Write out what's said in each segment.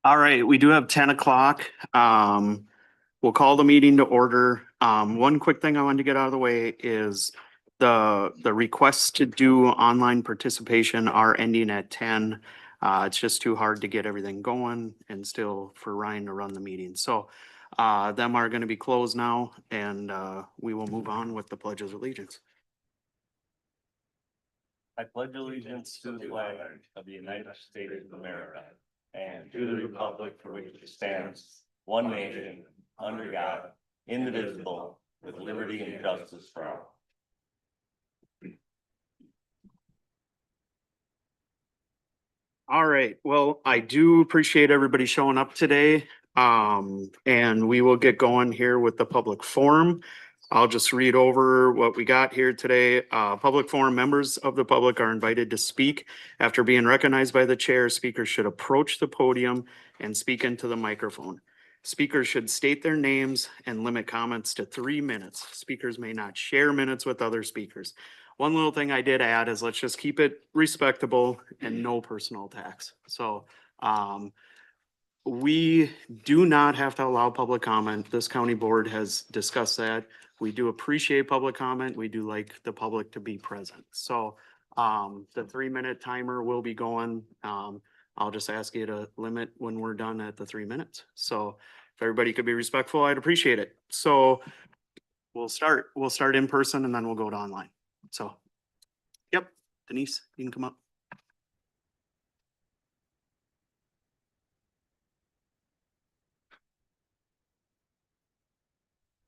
All right, we do have 10 o'clock. We'll call the meeting to order. One quick thing I wanted to get out of the way is the requests to do online participation are ending at 10. It's just too hard to get everything going and still for Ryan to run the meeting. So them are going to be closed now, and we will move on with the Pledge of Allegiance. I pledge allegiance to the flag of the United States of America and to the republic for which it stands, one nation, under God, indivisible, with liberty and justice for all. All right, well, I do appreciate everybody showing up today. And we will get going here with the public forum. I'll just read over what we got here today. Public forum members of the public are invited to speak. After being recognized by the chair, speakers should approach the podium and speak into the microphone. Speakers should state their names and limit comments to 3 minutes. Speakers may not share minutes with other speakers. One little thing I did add is let's just keep it respectable and no personal attacks. So we do not have to allow public comment. This county board has discussed that. We do appreciate public comment. We do like the public to be present. So the 3-minute timer will be going. I'll just ask you to limit when we're done at the 3 minutes. So if everybody could be respectful, I'd appreciate it. So we'll start in person and then we'll go to online. So, yep, Denise, you can come up.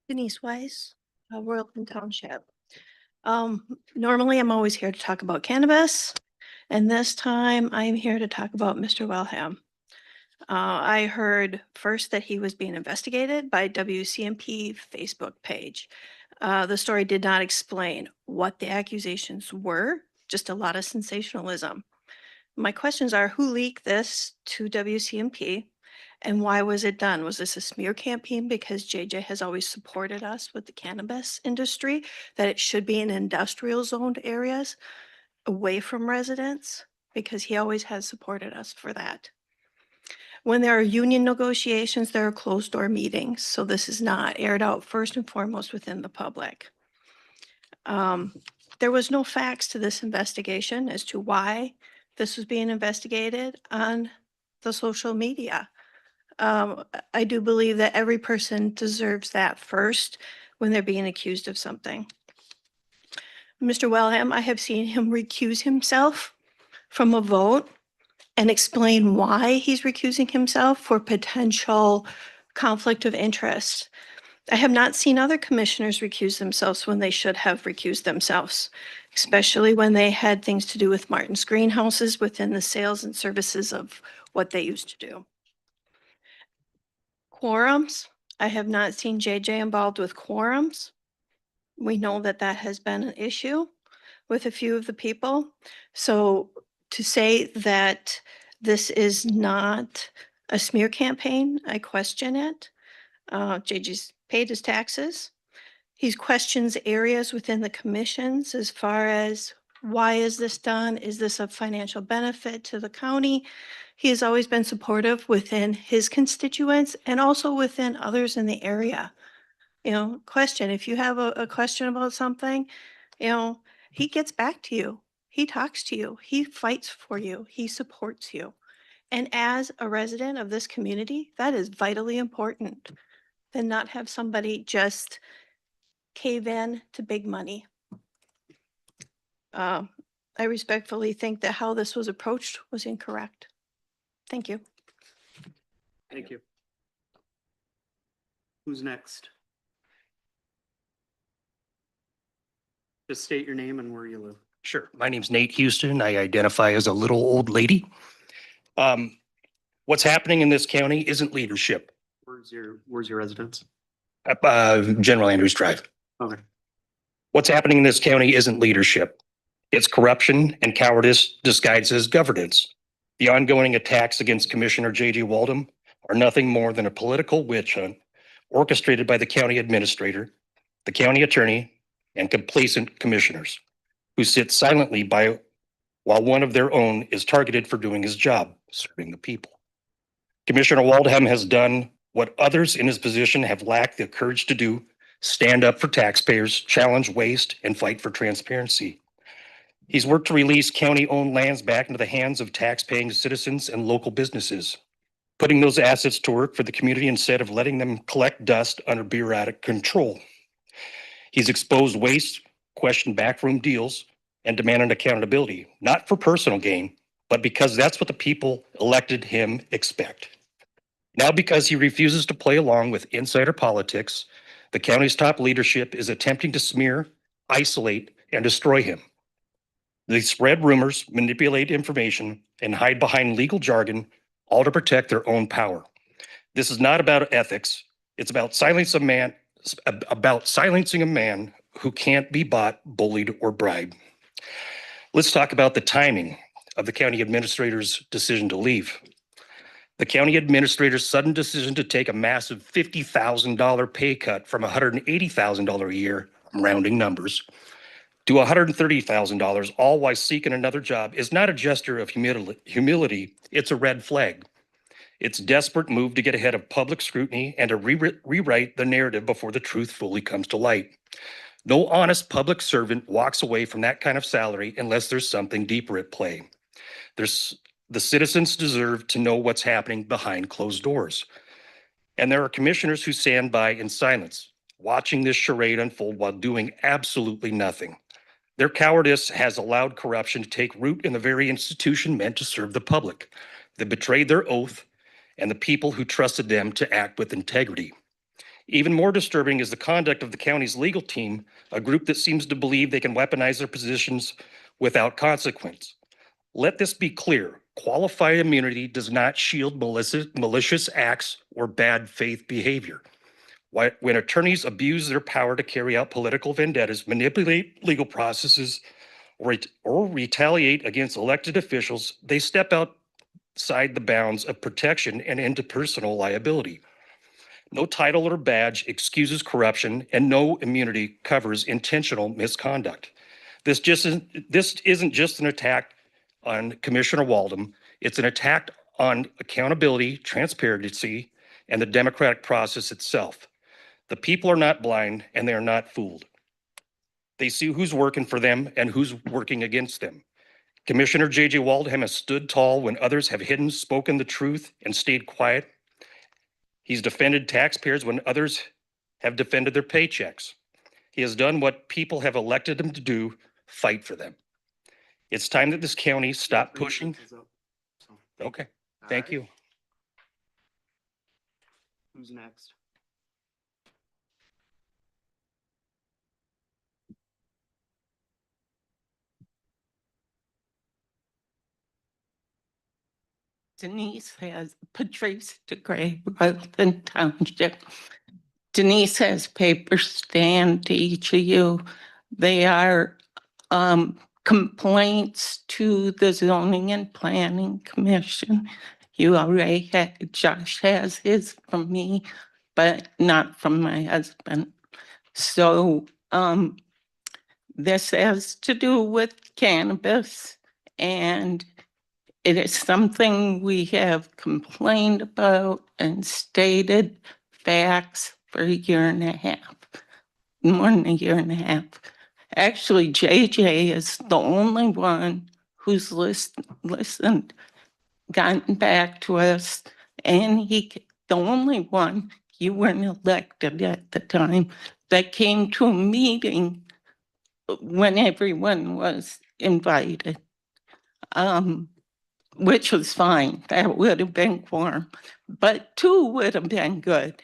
Denise Weiss, Royalton Township. Normally I'm always here to talk about cannabis, and this time I'm here to talk about Mr. Wellham. I heard first that he was being investigated by WCMP Facebook page. The story did not explain what the accusations were, just a lot of sensationalism. My questions are, who leaked this to WCMP? And why was it done? Was this a smear campaign because JJ has always supported us with the cannabis industry, that it should be in industrial zoned areas away from residents? Because he always has supported us for that. When there are union negotiations, there are closed door meetings. So this is not aired out first and foremost within the public. There was no facts to this investigation as to why this was being investigated on the social media. I do believe that every person deserves that first when they're being accused of something. Mr. Wellham, I have seen him recuse himself from a vote and explain why he's recusing himself for potential conflict of interest. I have not seen other commissioners recuse themselves when they should have recused themselves, especially when they had things to do with Martin's greenhouses within the sales and services of what they used to do. Quorums, I have not seen JJ involved with quorums. We know that that has been an issue with a few of the people. So to say that this is not a smear campaign, I question it. JJ's paid his taxes. He questions areas within the commissions as far as why is this done? Is this a financial benefit to the county? He has always been supportive within his constituents and also within others in the area. You know, question, if you have a question about something, you know, he gets back to you. He talks to you. He fights for you. He supports you. And as a resident of this community, that is vitally important than not have somebody just cave in to big money. I respectfully think that how this was approached was incorrect. Thank you. Thank you. Who's next? Just state your name and where you live. Sure. My name's Nate Houston. I identify as a little old lady. What's happening in this county isn't leadership. Where's your residence? General Andrews Drive. Okay. What's happening in this county isn't leadership. It's corruption and cowardice disguised as governance. The ongoing attacks against Commissioner J.J. Waldham are nothing more than a political witch hunt orchestrated by the county administrator, the county attorney, and complacent commissioners who sit silently by while one of their own is targeted for doing his job, serving the people. Commissioner Waldheim has done what others in his position have lacked the courage to do: stand up for taxpayers, challenge waste, and fight for transparency. He's worked to release county-owned lands back into the hands of tax-paying citizens and local businesses, putting those assets to work for the community instead of letting them collect dust under bureaucratic control. He's exposed waste, questioned backroom deals, and demanded accountability, not for personal gain, but because that's what the people elected him expect. Now, because he refuses to play along with insider politics, the county's top leadership is attempting to smear, isolate, and destroy him. They spread rumors, manipulate information, and hide behind legal jargon, all to protect their own power. This is not about ethics. It's about silencing a man who can't be bought, bullied, or bribed. Let's talk about the timing of the county administrator's decision to leave. The county administrator's sudden decision to take a massive $50,000 pay cut from $180,000 a year, I'm rounding numbers, to $130,000, all while seeking another job, is not a gesture of humility. It's a red flag. It's a desperate move to get ahead of public scrutiny and to rewrite the narrative before the truth fully comes to light. No honest public servant walks away from that kind of salary unless there's something deeper at play. The citizens deserve to know what's happening behind closed doors. And there are commissioners who stand by in silence, watching this charade unfold while doing absolutely nothing. Their cowardice has allowed corruption to take root in the very institution meant to serve the public. They betrayed their oath and the people who trusted them to act with integrity. Even more disturbing is the conduct of the county's legal team, a group that seems to believe they can weaponize their positions without consequence. Let this be clear. Qualified immunity does not shield malicious acts or bad faith behavior. When attorneys abuse their power to carry out political vendettas, manipulate legal processes, or retaliate against elected officials, they step outside the bounds of protection and into personal liability. No title or badge excuses corruption, and no immunity covers intentional misconduct. This isn't just an attack on Commissioner Waldheim. It's an attack on accountability, transparency, and the democratic process itself. The people are not blind, and they are not fooled. They see who's working for them and who's working against them. Commissioner J.J. Waldheim has stood tall when others have hidden, spoken the truth, and stayed quiet. He's defended taxpayers when others have defended their paychecks. He has done what people have elected him to do: fight for them. It's time that this county stop pushing. Okay, thank you. Who's next? Patrice DeGray, Rutland Township. Denise has papers stand to each of you. They are complaints to the Zoning and Planning Commission. You already had, Josh has his from me, but not from my husband. So this has to do with cannabis, and it is something we have complained about and stated facts for a year and a half, more than a year and a half. Actually, JJ is the only one who's listened, gotten back to us, and the only one, you weren't elected at the time, that came to a meeting when everyone was invited. Which was fine. That would have been quorum, but 2 would have been good.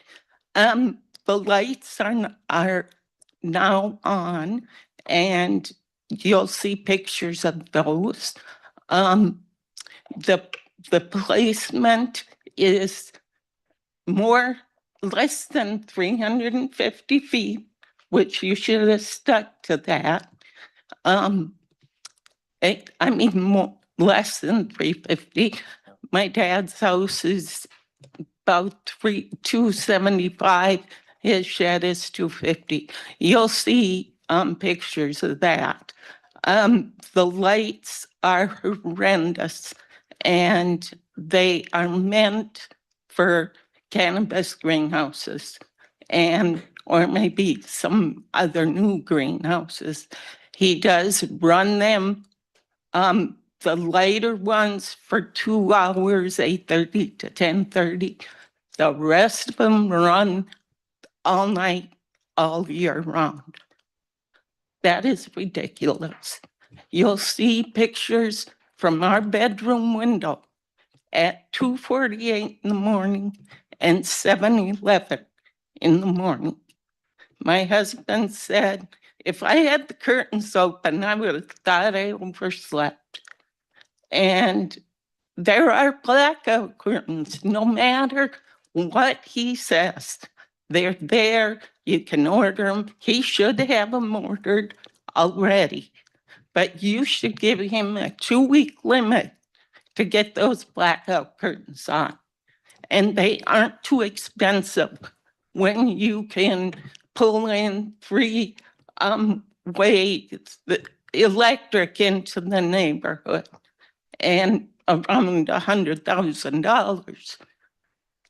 The lights are now on, and you'll see pictures of those. The placement is less than 350 feet, which you should have stuck to that. Less than 350. My dad's house is about 275. His shed is 250. You'll see pictures of that. The lights are horrendous, and they are meant for cannabis greenhouses and, or maybe some other new greenhouses. He does run them, the later ones for 2 hours, 8:30 to 10:30. The rest of them run all night, all year round. That is ridiculous. You'll see pictures from our bedroom window at 2:48 in the morning and 7:11 in the morning. My husband said, if I had the curtains open, I would have thought I overslept. And there are blackout curtains, no matter what he says. They're there, you can order them. He should have them ordered already. But you should give him a 2-week limit to get those blackout curtains on. And they aren't too expensive when you can pull in free ways, the electric into the neighborhood, and around $100,000.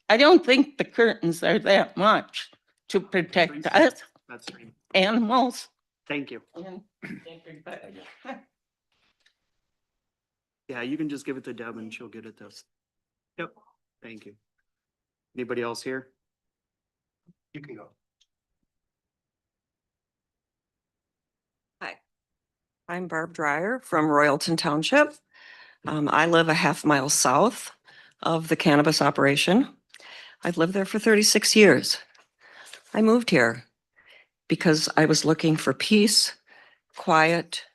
I don't think the curtains are that much to protect us, That's right. animals, Thank you. and everybody. Yeah, you can just give it to Deb and she'll get it to us. Yep, thank you. Anybody else here? You can go. I'm Barb Dreyer from Royalton Township. I live a half mile south of the cannabis operation. I've lived there for 36 years. I moved here because I was looking for peace, quiet,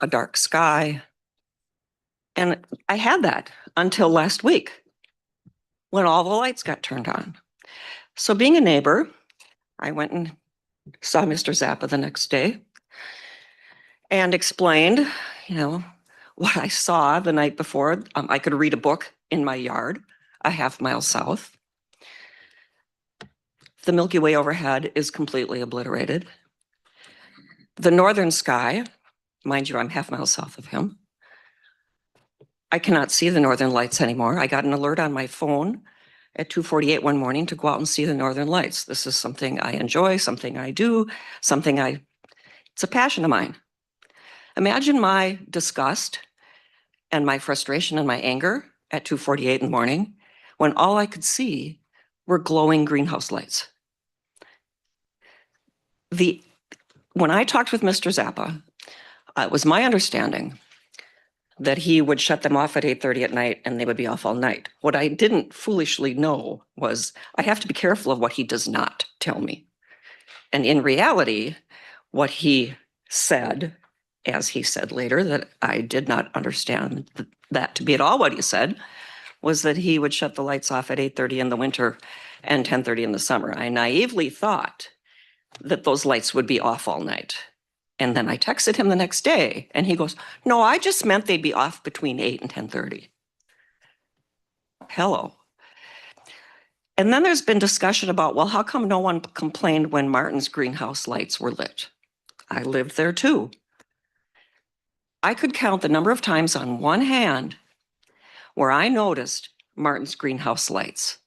a dark sky. And I had that until last week when all the lights got turned on. So being a neighbor, I went and saw Mr. Zappa the next day and explained, what I saw the night before. I could read a book in my yard, a half mile south. The Milky Way overhead is completely obliterated. The northern sky, mind you, I'm half mile south of him. I cannot see the northern lights anymore. I got an alert on my phone at 2:48 one morning to go out and see the northern lights. This is something I enjoy, something I do, it's a passion of mine. Imagine my disgust and my frustration and my anger at 2:48 in the morning when all I could see were glowing greenhouse lights. When I talked with Mr. Zappa, it was my understanding that he would shut them off at 8:30 at night and they would be off all night. What I didn't foolishly know was I have to be careful of what he does not tell me. And in reality, what he said, as he said later, that I did not understand that to be at all what he said, was that he would shut the lights off at 8:30 in the winter and 10:30 in the summer. I naively thought that those lights would be off all night. And then I texted him the next day and he goes, no, I just meant they'd be off between 8 and 10:30. Hello. And then there's been discussion about, well, how come no one complained when Martin's greenhouse lights were lit? I lived there too. I could count the number of times on one hand where I noticed Martin's greenhouse lights.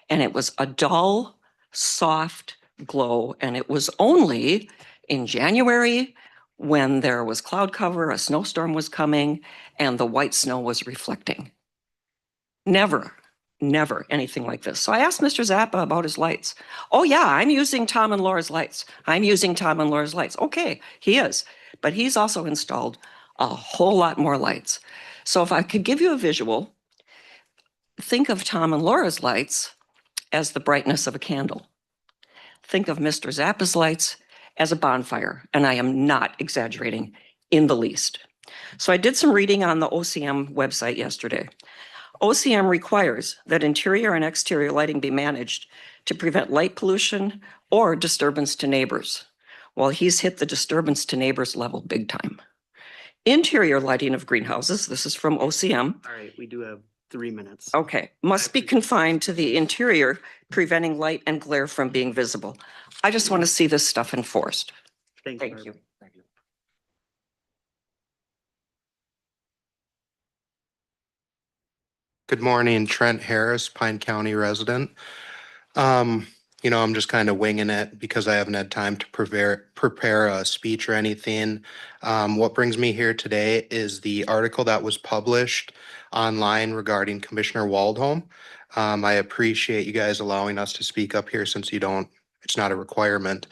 And it was a dull, soft glow. And it was only in January when there was cloud cover, a snowstorm was coming, and the white snow was reflecting. Never anything like this. So I asked Mr. Zappa about his lights. Oh yeah, I'm using Tom and Laura's lights. Okay, he is. But he's also installed a whole lot more lights. So if I could give you a visual, think of Tom and Laura's lights as the brightness of a candle. Think of Mr. Zappa's lights as a bonfire, and I am not exaggerating in the least. So I did some reading on the OCM website yesterday. OCM requires that interior and exterior lighting be managed to prevent light pollution or disturbance to neighbors. Well, he's hit the disturbance to neighbors level big time. Interior lighting of greenhouses, this is from OCM. All right, we do have 3 minutes. Okay, must be confined to the interior, preventing light and glare from being visible. I just want to see this stuff enforced. Thank Thank you. Good morning, Trent Harris, Pine County resident. Um, I'm just kind of winging it because I haven't had time to prepare a speech or anything. What brings me here today is the article that was published online regarding Commissioner Waldholm. I appreciate you guys allowing us to speak up here since it's not a requirement.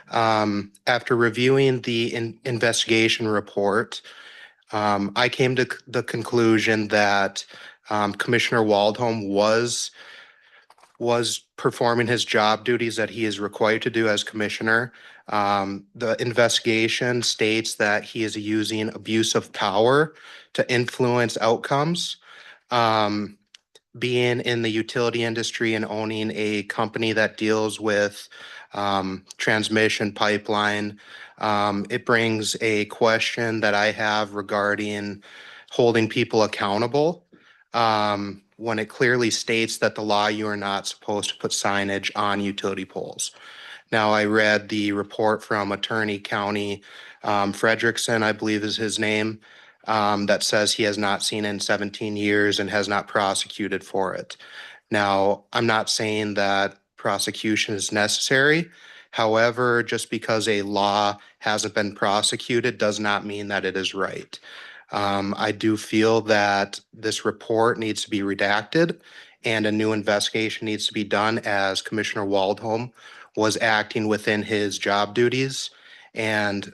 After reviewing the investigation report, I came to the conclusion that Commissioner Waldholm was performing his job duties that he is required to do as commissioner. The investigation states that he is using abuse of power to influence outcomes. Um, Being in the utility industry and owning a company that deals with transmission pipeline, it brings a question that I have regarding holding people accountable. When it clearly states that the law, you are not supposed to put signage on utility poles. Now, I read the report from Attorney County Frederickson, I believe is his name, that says he has not seen it in 17 years and has not prosecuted for it. Now, I'm not saying that prosecution is necessary. However, just because a law hasn't been prosecuted does not mean that it is right. I do feel that this report needs to be redacted and a new investigation needs to be done as Commissioner Waldholm was acting within his job duties and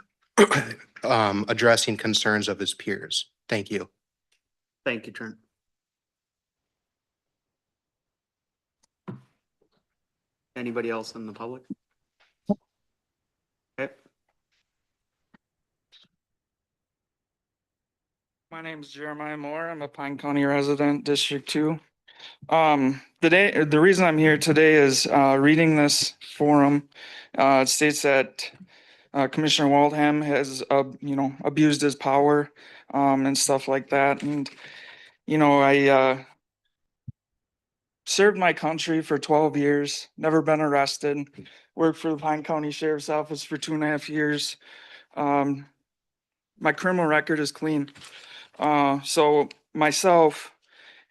addressing concerns of his peers. Thank you. Thank you, Trent. Anybody else in the public? Okay. My name is Jeremiah Moore. I'm a Pine County resident, District 2. The reason I'm here today is reading this forum. It states that Commissioner Waldham has, abused his power and stuff like that. And, I served my country for 12 years, never been arrested, worked for the Pine County Sheriff's Office for 2.5 years. My criminal record is clean. So myself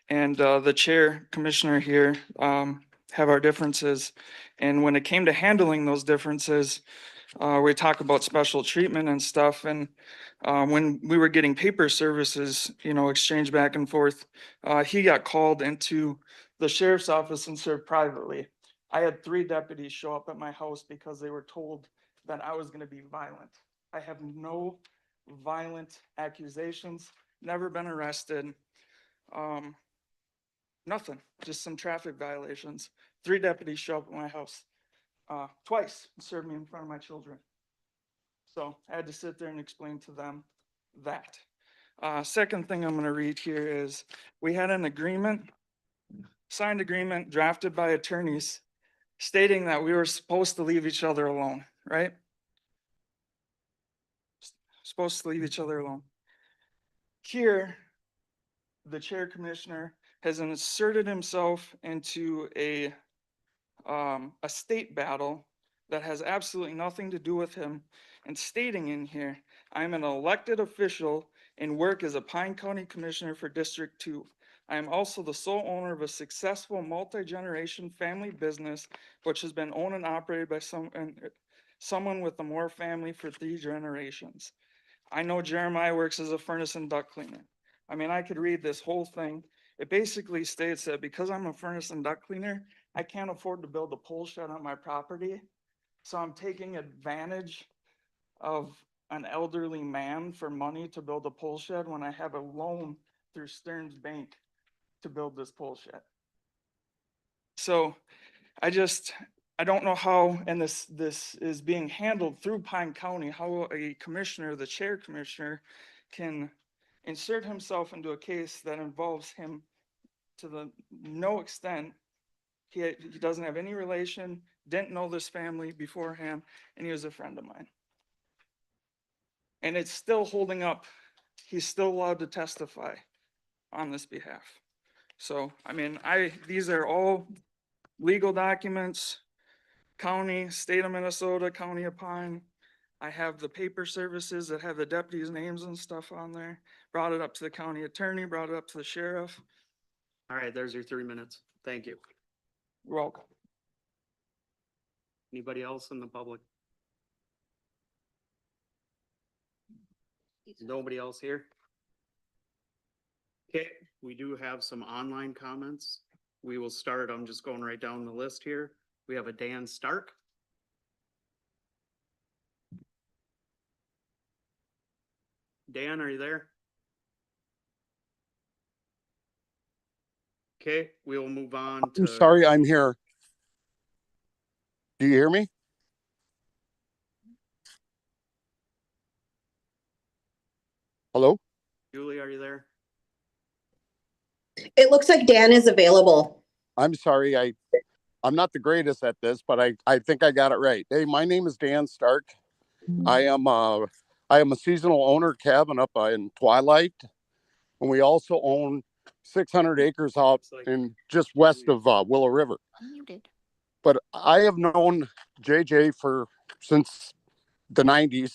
and the chair commissioner here have our differences. And when it came to handling those differences, we talk about special treatment and stuff. And when we were getting paper services, exchanged back and forth, he got called into the sheriff's office and served privately. I had 3 deputies show up at my house because they were told that I was going to be violent. I have no violent accusations, never been arrested. Nothing, just some traffic violations. 3 deputies show up at my house twice and served me in front of my children. So I had to sit there and explain to them that. Second thing I'm going to read here is we had an agreement, signed agreement drafted by attorneys stating that we were supposed to leave each other alone, right? Supposed to leave each other alone. Here, the chair commissioner has inserted himself into a state battle that has absolutely nothing to do with him, and stating in here, I'm an elected official and work as a Pine County Commissioner for District 2. I am also the sole owner of a successful multi-generation family business, which has been owned and operated by someone with the Moore family for 3 generations. I know Jeremiah works as a furnace and duct cleaner. I mean, I could read this whole thing. It basically states that because I'm a furnace and duct cleaner, I can't afford to build a pole shed on my property. So I'm taking advantage of an elderly man for money to build a pole shed when I have a loan through Stearns Bank to build this pole shed. So I don't know how, and this is being handled through Pine County, how a commissioner, the chair commissioner, can insert himself into a case that involves him to no extent. He doesn't have any relation, didn't know this family beforehand, and he was a friend of mine. And it's still holding up. He's still allowed to testify on this behalf. So, I mean, these are all legal documents, county, state of Minnesota, county of Pine. I have the paper services that have the deputies' names and stuff on there. Brought it up to the county attorney, brought it up to the sheriff. All right, there's your 3 minutes. Thank you. You're welcome. Anybody else in the public? Nobody else here? Okay, we do have some online comments. We will start, I'm just going right down the list here. We have a Dan Stark. Dan, are you there? Okay, we will move on to. I'm sorry, I'm here. Do you hear me? Hello? Julie, are you there? It looks like Dan is available. I'm sorry, I'm not the greatest at this, but I think I got it right. Hey, my name is Dan Stark. I am a seasonal owner cabin up in Twilight, and we also own 600 acres out in just west of Willow River. But I have known JJ since the 90s.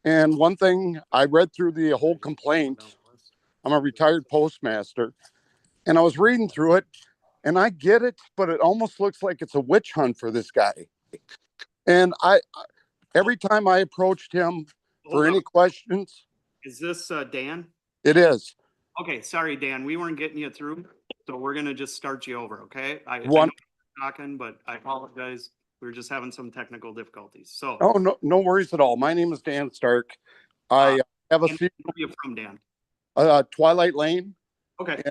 And one thing, I read through the whole complaint. I'm a retired postmaster, and I was reading through it, and I get it, but it almost looks like it's a witch hunt for this guy. And every time I approached him for any questions. Is this Dan? It is. Okay, sorry, Dan, we weren't getting you through, so we're gonna just start you over, okay? I know One. you're talking, but I apologize. We were just having some technical difficulties, so. Oh, no worries at all. My name is Dan Stark. I have a And seat, where are you from, Dan? Twilight Lane. Okay,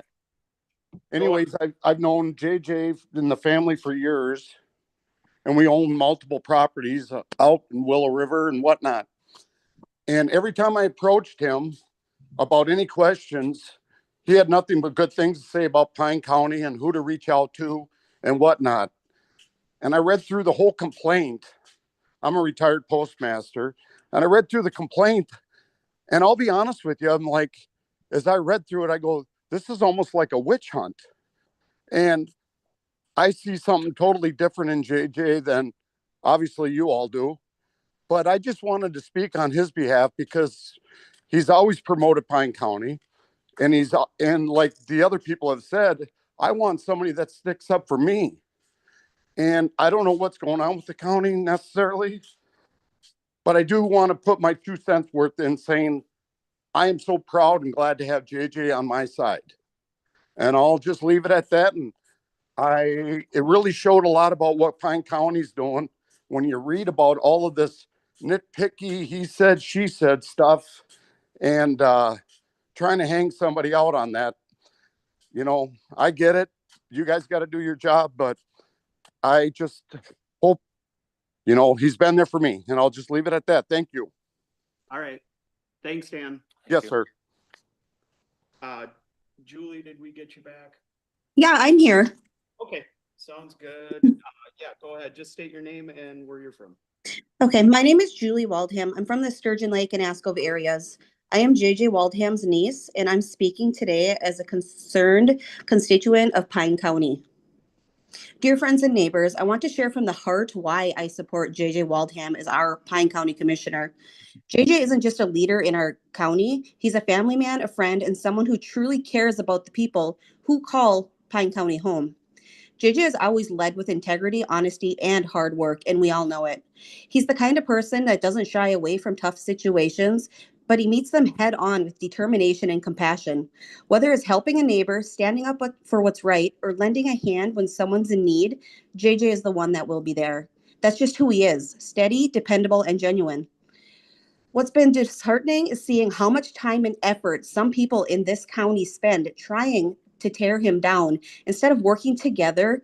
Anyways, I've known JJ and the family for years, and we own multiple properties out in Willow River and whatnot. And every time I approached him about any questions, he had nothing but good things to say about Pine County and who to reach out to and whatnot. And I read through the whole complaint. I'm a retired postmaster, and I read through the complaint, and I'll be honest with you, I'm like, as I read through it, I go, this is almost like a witch hunt. And I see something totally different in JJ than obviously you all do. But I just wanted to speak on his behalf because he's always promoted Pine County. And like the other people have said, I want somebody that sticks up for me. And I don't know what's going on with the county necessarily, but I do want to put my 2 cents worth in saying I am so proud and glad to have JJ on my side. And I'll just leave it at that. And it really showed a lot about what Pine County's doing when you read about all of this nitpicky, he said, she said stuff, and trying to hang somebody out on that. You know, I get it. You guys got to do your job, but I just hope, he's been there for me, and I'll just leave it at that. Thank you. all right. Thanks, Dan. Yes, sir. Julie, did we get you back? Yeah, I'm here. Okay, sounds good. Yeah, go ahead. Just state your name and where you're from. Okay, my name is Julie Waldham. I'm from the Sturgeon Lake and Ascove areas. I am JJ Waldham's niece, and I'm speaking today as a concerned constituent of Pine County. Dear friends and neighbors, I want to share from the heart why I support JJ Waldham as our Pine County Commissioner. JJ isn't just a leader in our county. He's a family man, a friend, and someone who truly cares about the people who call Pine County home. JJ has always led with integrity, honesty, and hard work, and we all know it. He's the kind of person that doesn't shy away from tough situations, but he meets them head on with determination and compassion. Whether it's helping a neighbor, standing up for what's right, or lending a hand when someone's in need, JJ is the one that will be there. That's just who he is, steady, dependable, and genuine. What's been disheartening is seeing how much time and effort some people in this county spend trying to tear him down instead of working together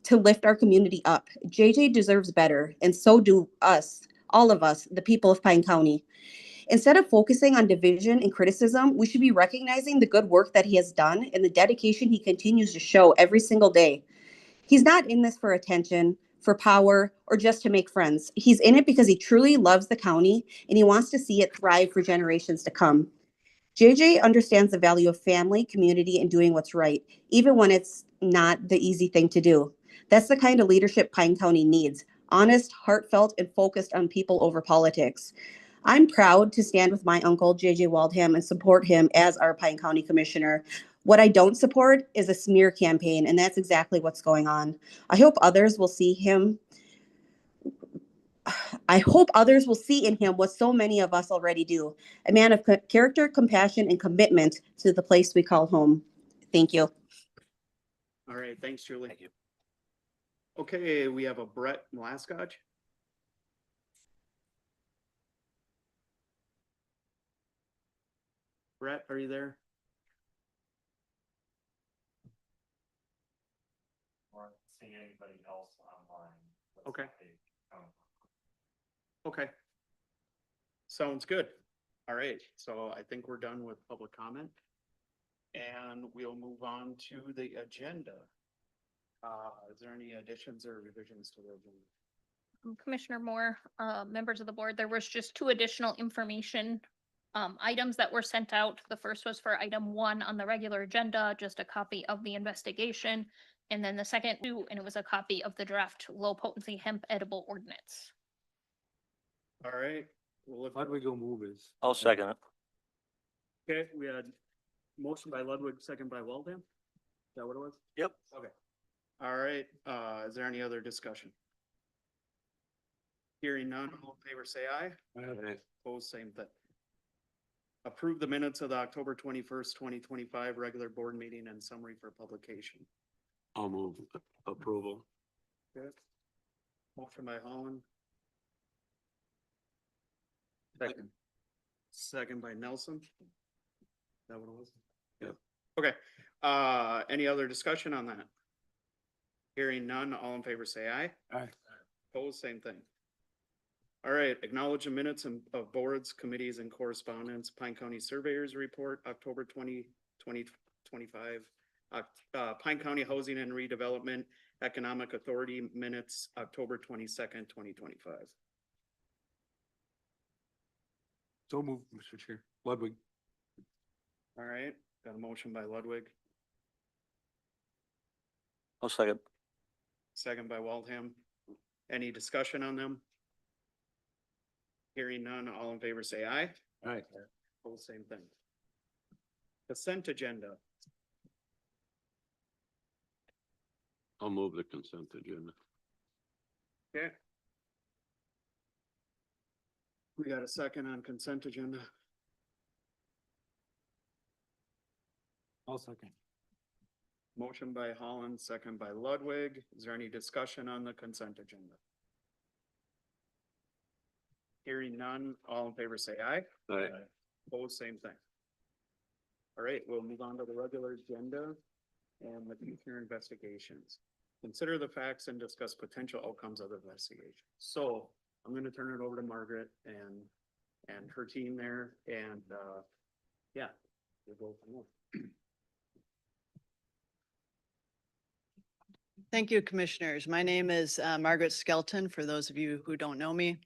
to lift our community up. JJ deserves better, and so do us, all of us, the people of Pine County. Instead of focusing on division and criticism, we should be recognizing the good work that he has done and the dedication he continues to show every single day. He's not in this for attention, for power, or just to make friends. He's in it because he truly loves the county and he wants to see it thrive for generations to come. JJ understands the value of family, community, and doing what's right, even when it's not the easy thing to do. That's the kind of leadership Pine County needs: honest, heartfelt, and focused on people over politics. I'm proud to stand with my uncle, JJ Waldham, and support him as our Pine County Commissioner. What I don't support is a smear campaign, and that's exactly what's going on. I hope others will see him. I hope others will see in him what so many of us already do, a man of character, compassion, and commitment to the place we call home. Thank you. All right, thanks, Julie. Thank you. Okay, we have a Brett Mlaskaj. Brett, are you there? Or see anybody else online. Okay. Okay. Sounds good. All right, so I think we're done with public comment. And we'll move on to the agenda. Is there any additions or revisions to the agenda? Commissioner Moore, members of the board, there was just two additional information items that were sent out. The first was for item 1 on the regular agenda, just a copy of the investigation. And then the second, and it was a copy of the draft low potency hemp edible ordinance. All right. Well, How do we go move is? I'll second it. okay, we had motion by Ludwig, second by Waldham. Is that what it was? Yep. Okay. All right, is there any other discussion? Hearing none, all in favor say aye. Opposed, same thing. Approve the minutes of the October 21st, 2025 regular board meeting and summary for publication. I'll move approval. Good. Motion by Holland. Second. Second by Nelson. Is that what it was? Yep. Okay, any other discussion on that? Hearing none, all in favor say aye. Aye. Opposed, same thing. All right, acknowledge the minutes of boards, committees, and correspondence. Pine County Surveyors Report, October 2025. Pine County Housing and Redevelopment Economic Authority minutes, October 22nd, 2025. So move, Mr. Chair. Ludwig. All right, got a motion by Ludwig, I'll second. second by Waldham. Any discussion on them? Hearing none, all in favor say aye. Aye. Whole same thing. Consent agenda. I'll move the consent agenda. Okay. We got a second on consent agenda. I'll second. Motion by Holland, second by Ludwig. Is there any discussion on the consent agenda? Hearing none, all in favor say aye. Aye. Opposed, same thing. All right, we'll move on to the regular agenda and the future investigations. Consider the facts and discuss potential outcomes of the investigation. So I'm gonna turn it over to Margaret and her team there, and yeah, we'll go from there. Thank you, Commissioners. My name is Margaret Skelton, for those of you who don't know me.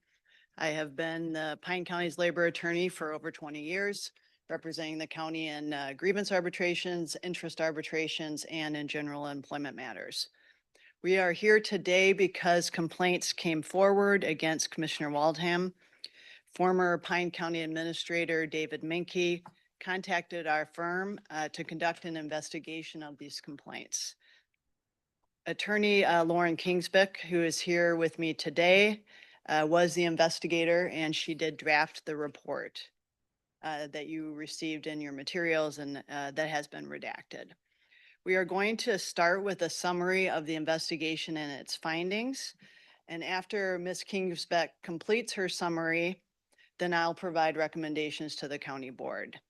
I have been the Pine County's labor attorney for over 20 years, representing the county in grievance arbitrations, interest arbitrations, and in general employment matters. We are here today because complaints came forward against Commissioner Waldham. Former Pine County Administrator David Menke contacted our firm to conduct an investigation of these complaints. Attorney Lauren Kingsbeck, who is here with me today, was the investigator, and she did draft the report that you received in your materials, and that has been redacted. We are going to start with a summary of the investigation and its findings. And after Ms. Kingsbeck completes her summary, then I'll provide recommendations to the county board.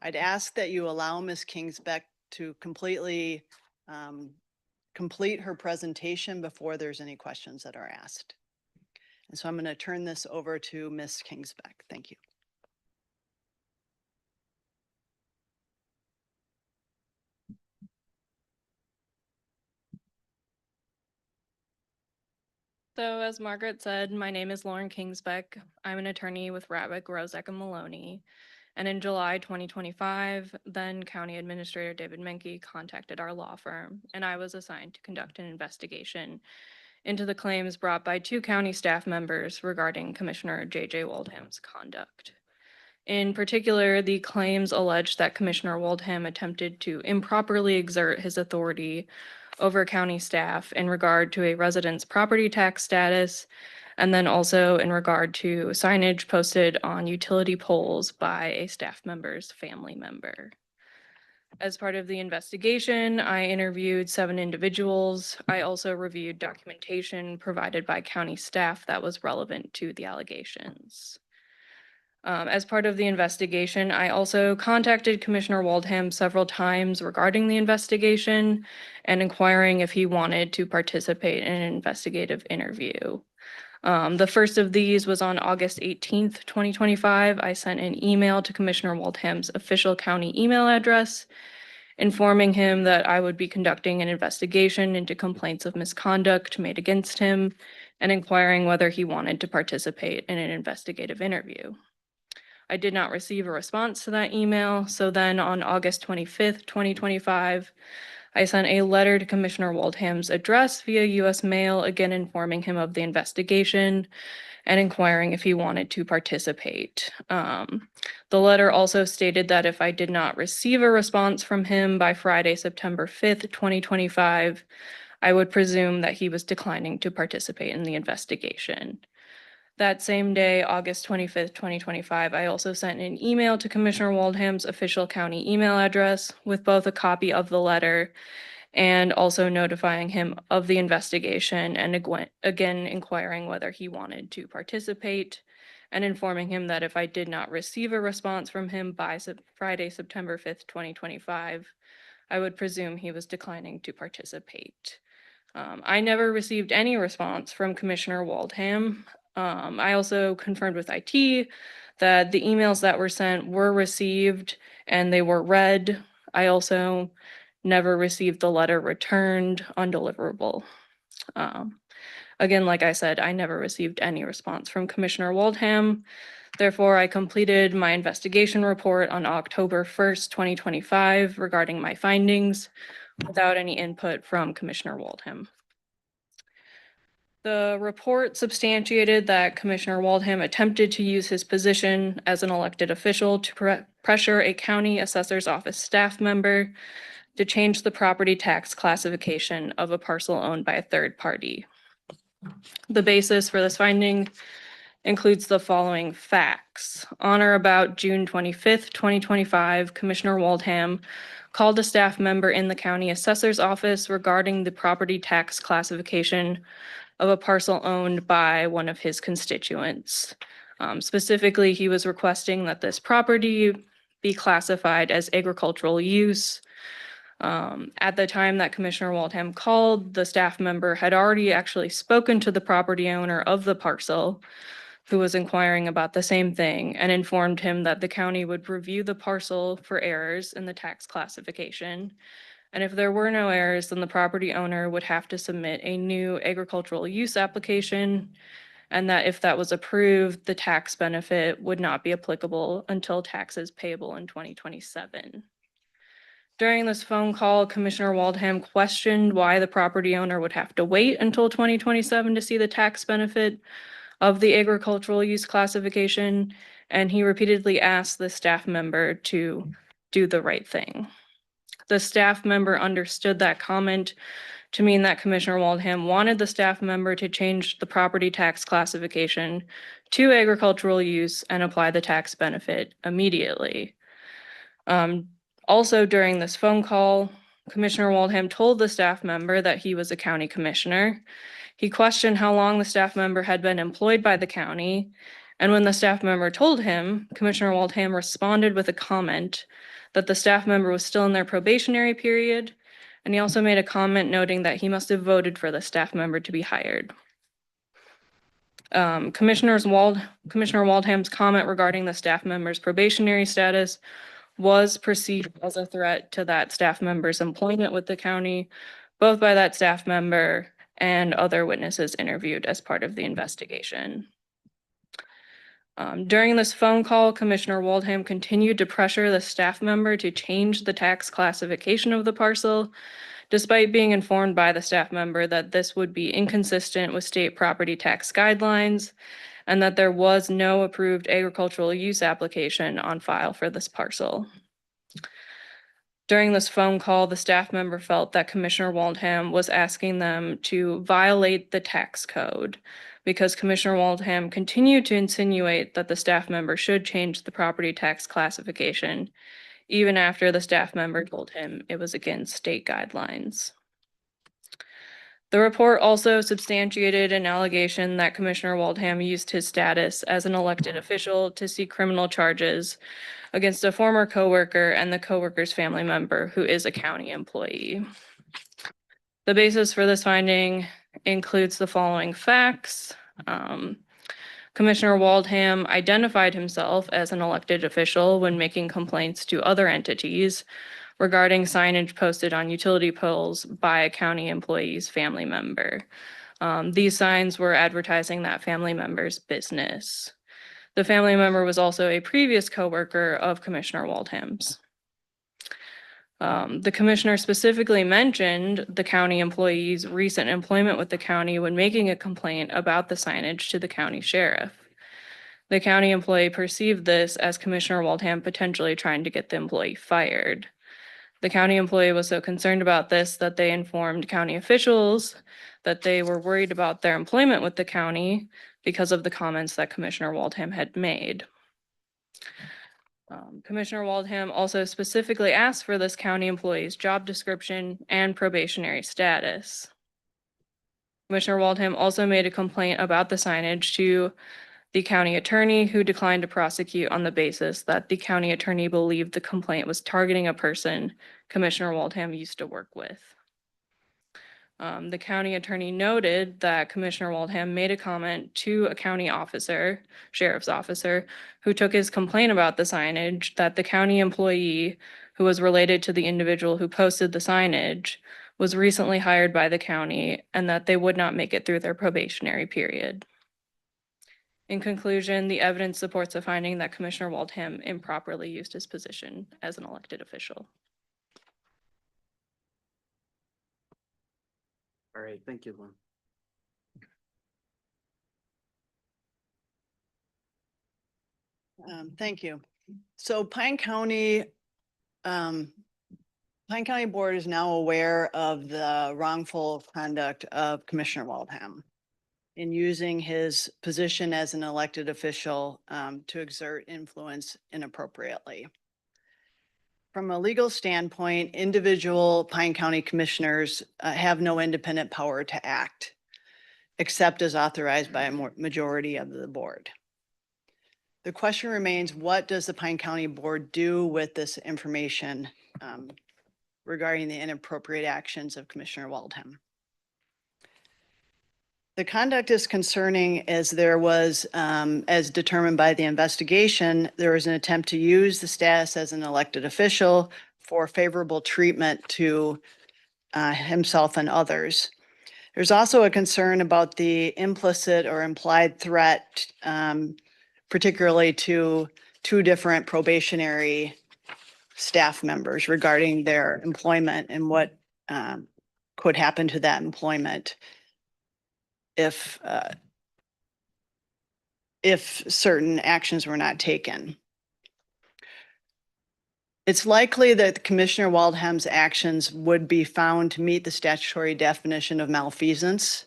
I'd ask that you allow Ms. Kingsbeck to completely complete her presentation before there's any questions that are asked. And so I'm going to turn this over to Ms. Kingsbeck. Thank you. So as Margaret said, my name is Lauren Kingsbeck. I'm an attorney with Radwick, Rozek, and Maloney. And in July 2025, then County Administrator David Menke contacted our law firm, and I was assigned to conduct an investigation into the claims brought by two county staff members regarding Commissioner J.J. Waldham's conduct. In particular, the claims allege that Commissioner Waldham attempted to improperly exert his authority over county staff in regard to a resident's property tax status, and then also in regard to signage posted on utility poles by a staff member's family member. As part of the investigation, I interviewed 7 individuals. I also reviewed documentation provided by county staff that was relevant to the allegations. As part of the investigation, I also contacted Commissioner Waldham several times regarding the investigation and inquiring if he wanted to participate in an investigative interview. The first of these was on August 18th, 2025. I sent an email to Commissioner Waldham's official county email address, informing him that I would be conducting an investigation into complaints of misconduct made against him and inquiring whether he wanted to participate in an investigative interview. I did not receive a response to that email, so then on August 25th, 2025, I sent a letter to Commissioner Waldham's address via US mail, again informing him of the investigation and inquiring if he wanted to participate. The letter also stated that if I did not receive a response from him by Friday, September 5th, 2025, I would presume that he was declining to participate in the investigation. That same day, August 25th, 2025, I also sent an email to Commissioner Waldham's official county email address with both a copy of the letter and also notifying him of the investigation and again inquiring whether he wanted to participate and informing him that if I did not receive a response from him by Friday, September 5th, 2025, I would presume he was declining to participate. I never received any response from Commissioner Waldham. I also confirmed with IT that the emails that were sent were received and they were read. I also never received the letter returned undeliverable. Again, like I said, I never received any response from Commissioner Waldham. Therefore, I completed my investigation report on October 1st, 2025 regarding my findings without any input from Commissioner Waldham. The report substantiated that Commissioner Waldham attempted to use his position as an elected official to pressure a county assessor's office staff member to change the property tax classification of a parcel owned by a third party. The basis for this finding includes the following facts. On or about June 25th, 2025, Commissioner Waldham called a staff member in the county assessor's office regarding the property tax classification of a parcel owned by one of his constituents. Specifically, he was requesting that this property be classified as agricultural use. At the time that Commissioner Waldham called, the staff member had already actually spoken to the property owner of the parcel, who was inquiring about the same thing, and informed him that the county would review the parcel for errors in the tax classification. And if there were no errors, then the property owner would have to submit a new agricultural use application, and that if that was approved, the tax benefit would not be applicable until taxes payable in 2027. During this phone call, Commissioner Waldham questioned why the property owner would have to wait until 2027 to see the tax benefit of the agricultural use classification, and he repeatedly asked the staff member to do the right thing. The staff member understood that comment to mean that Commissioner Waldham wanted the staff member to change the property tax classification to agricultural use and apply the tax benefit immediately. Also during this phone call, Commissioner Waldham told the staff member that he was a county commissioner. He questioned how long the staff member had been employed by the county, and when the staff member told him, Commissioner Waldham responded with a comment that the staff member was still in their probationary period, and he also made a comment noting that he must have voted for the staff member to be hired. Commissioner Waldham's comment regarding the staff member's probationary status was perceived as a threat to that staff member's employment with the county, both by that staff member and other witnesses interviewed as part of the investigation. During this phone call, Commissioner Waldham continued to pressure the staff member to change the tax classification of the parcel, despite being informed by the staff member that this would be inconsistent with state property tax guidelines and that there was no approved agricultural use application on file for this parcel. During this phone call, the staff member felt that Commissioner Waldham was asking them to violate the tax code because Commissioner Waldham continued to insinuate that the staff member should change the property tax classification, even after the staff member told him it was against state guidelines. The report also substantiated an allegation that Commissioner Waldham used his status as an elected official to seek criminal charges against a former coworker and the coworker's family member who is a county employee. The basis for this finding includes the following facts. Commissioner Waldham identified himself as an elected official when making complaints to other entities regarding signage posted on utility poles by a county employee's family member. These signs were advertising that family member's business. The family member was also a previous coworker of Commissioner Waldham's. The commissioner specifically mentioned the county employee's recent employment with the county when making a complaint about the signage to the county sheriff. The county employee perceived this as Commissioner Waldham potentially trying to get the employee fired. The county employee was so concerned about this that they informed county officials that they were worried about their employment with the county because of the comments that Commissioner Waldham had made. Commissioner Waldham also specifically asked for this county employee's job description and probationary status. Commissioner Waldham also made a complaint about the signage to the county attorney, who declined to prosecute on the basis that the county attorney believed the complaint was targeting a person Commissioner Waldham used to work with. The county attorney noted that Commissioner Waldham made a comment to a county officer, sheriff's officer, who took his complaint about the signage that the county employee, who was related to the individual who posted the signage, was recently hired by the county and that they would not make it through their probationary period. In conclusion, the evidence supports the finding that Commissioner Waldham improperly used his position as an elected official. All right, thank you, Lynn. Thank you. So Pine County Board is now aware of the wrongful conduct of Commissioner Waldham in using his position as an elected official to exert influence inappropriately. From a legal standpoint, individual Pine County commissioners have no independent power to act, except as authorized by a majority of the board. The question remains, what does the Pine County Board do with this information regarding the inappropriate actions of Commissioner Waldham? The conduct is concerning as there was, as determined by the investigation, there was an attempt to use the status as an elected official for favorable treatment to himself and others. There's also a concern about the implicit or implied threat, particularly to two different probationary staff members regarding their employment and what could happen to that employment if certain actions were not taken. It's likely that Commissioner Waldham's actions would be found to meet the statutory definition of malfeasance,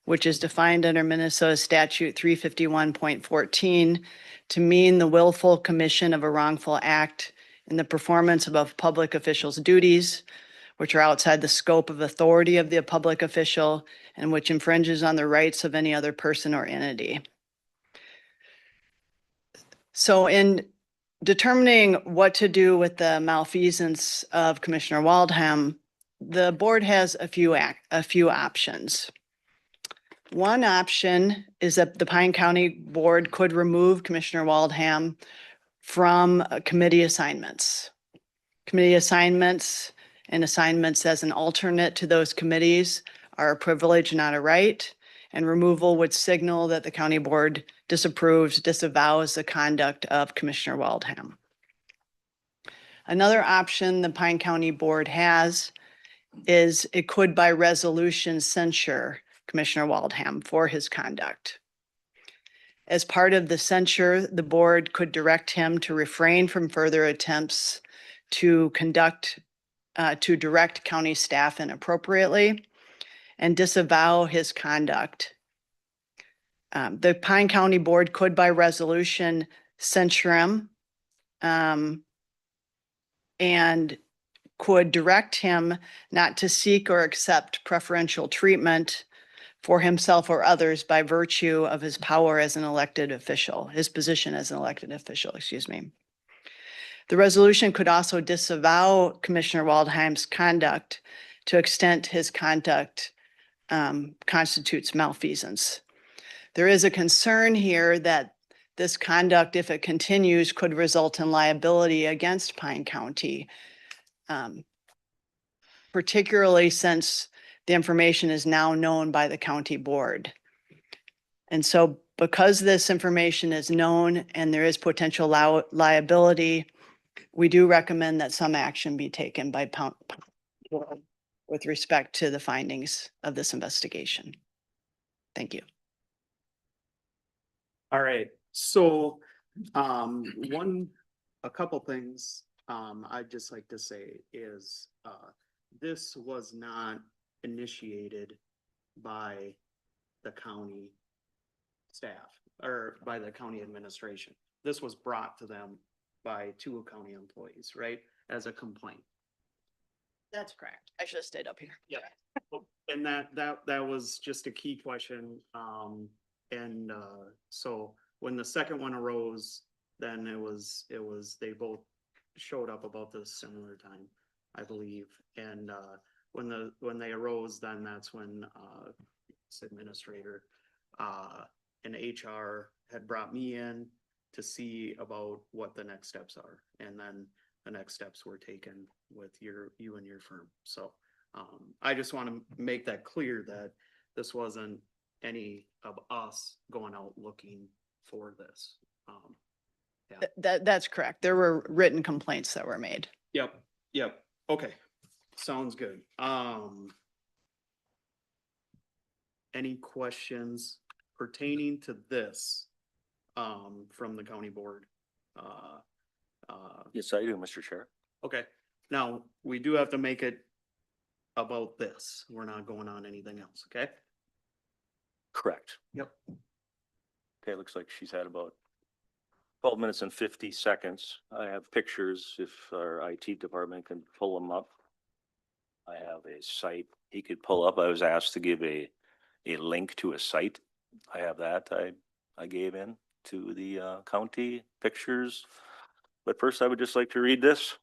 which is defined under Minnesota Statute 351.14 to mean the willful commission of a wrongful act in the performance of a public official's duties, which are outside the scope of authority of the public official and which infringes on the rights of any other person or entity. So in determining what to do with the malfeasance of Commissioner Waldham, the board has a few options. One option is that the Pine County Board could remove Commissioner Waldham from committee assignments. Committee assignments and assignments as an alternate to those committees are a privilege, not a right, and removal would signal that the county board disavows the conduct of Commissioner Waldham. Another option the Pine County Board has is it could by resolution censure Commissioner Waldham for his conduct. As part of the censure, the board could direct him to refrain from further attempts to direct county staff inappropriately and disavow his conduct. The Pine County Board could by resolution censure him and could direct him not to seek or accept preferential treatment for himself or others by virtue of his power as an elected official, his position as an elected official, excuse me. The resolution could also disavow Commissioner Waldheim's conduct to extent his conduct constitutes malfeasance. There is a concern here that this conduct, if it continues, could result in liability against Pine County, particularly since the information is now known by the county board. And so because this information is known and there is potential liability, we do recommend that some action be taken by with respect to the findings of this investigation. Thank you. All right, so, a couple things, I'd just like to say is, this was not initiated by the county staff or by the county administration. This was brought to them by two county employees, right, as a complaint. That's correct. I should have stayed up here. Yeah. And that was just a key question. So when the second one arose, then they both showed up about the similar time, I believe. And, when they arose, then that's when, this administrator, and HR had brought me in to see about what the next steps are. And then the next steps were taken with you and your firm. So, I just want to make that clear that this wasn't any of us going out looking for this. That's correct. There were written complaints that were made. Yep, okay, sounds good. Any questions pertaining to this, from the county board? Yes, I do, Mr. Chair. Okay, now, we do have to make it about this. We're not going on anything else, okay? Correct. Yep. Okay, looks like she's had about 12 minutes and 50 seconds. I have pictures if our IT department can pull them up. I have a site he could pull up. I was asked to give a link to a site. I have that. I gave in to the county pictures. But first, I would just like to read this.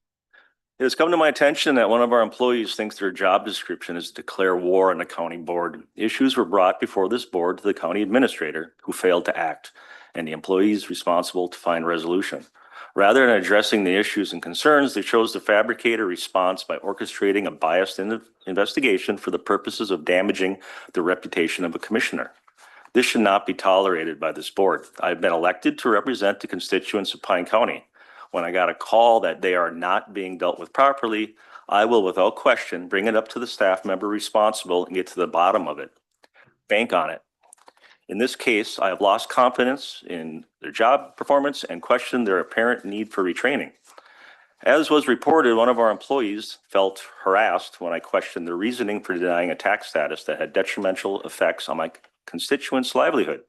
It has come to my attention that one of our employees thinks their job description is to declare war on the county board. Issues were brought before this board to the county administrator, who failed to act, and the employees responsible to find resolution. Rather than addressing the issues and concerns, they chose to fabricate a response by orchestrating a biased investigation for the purposes of damaging the reputation of a commissioner. This should not be tolerated by this board. I've been elected to represent the constituents of Pine County. When I got a call that they are not being dealt with properly, I will without question bring it up to the staff member responsible and get to the bottom of it. Bank on it. In this case, I have lost confidence in their job performance and questioned their apparent need for retraining. As was reported, one of our employees felt harassed when I questioned their reasoning for denying a tax status that had detrimental effects on my constituents' livelihood.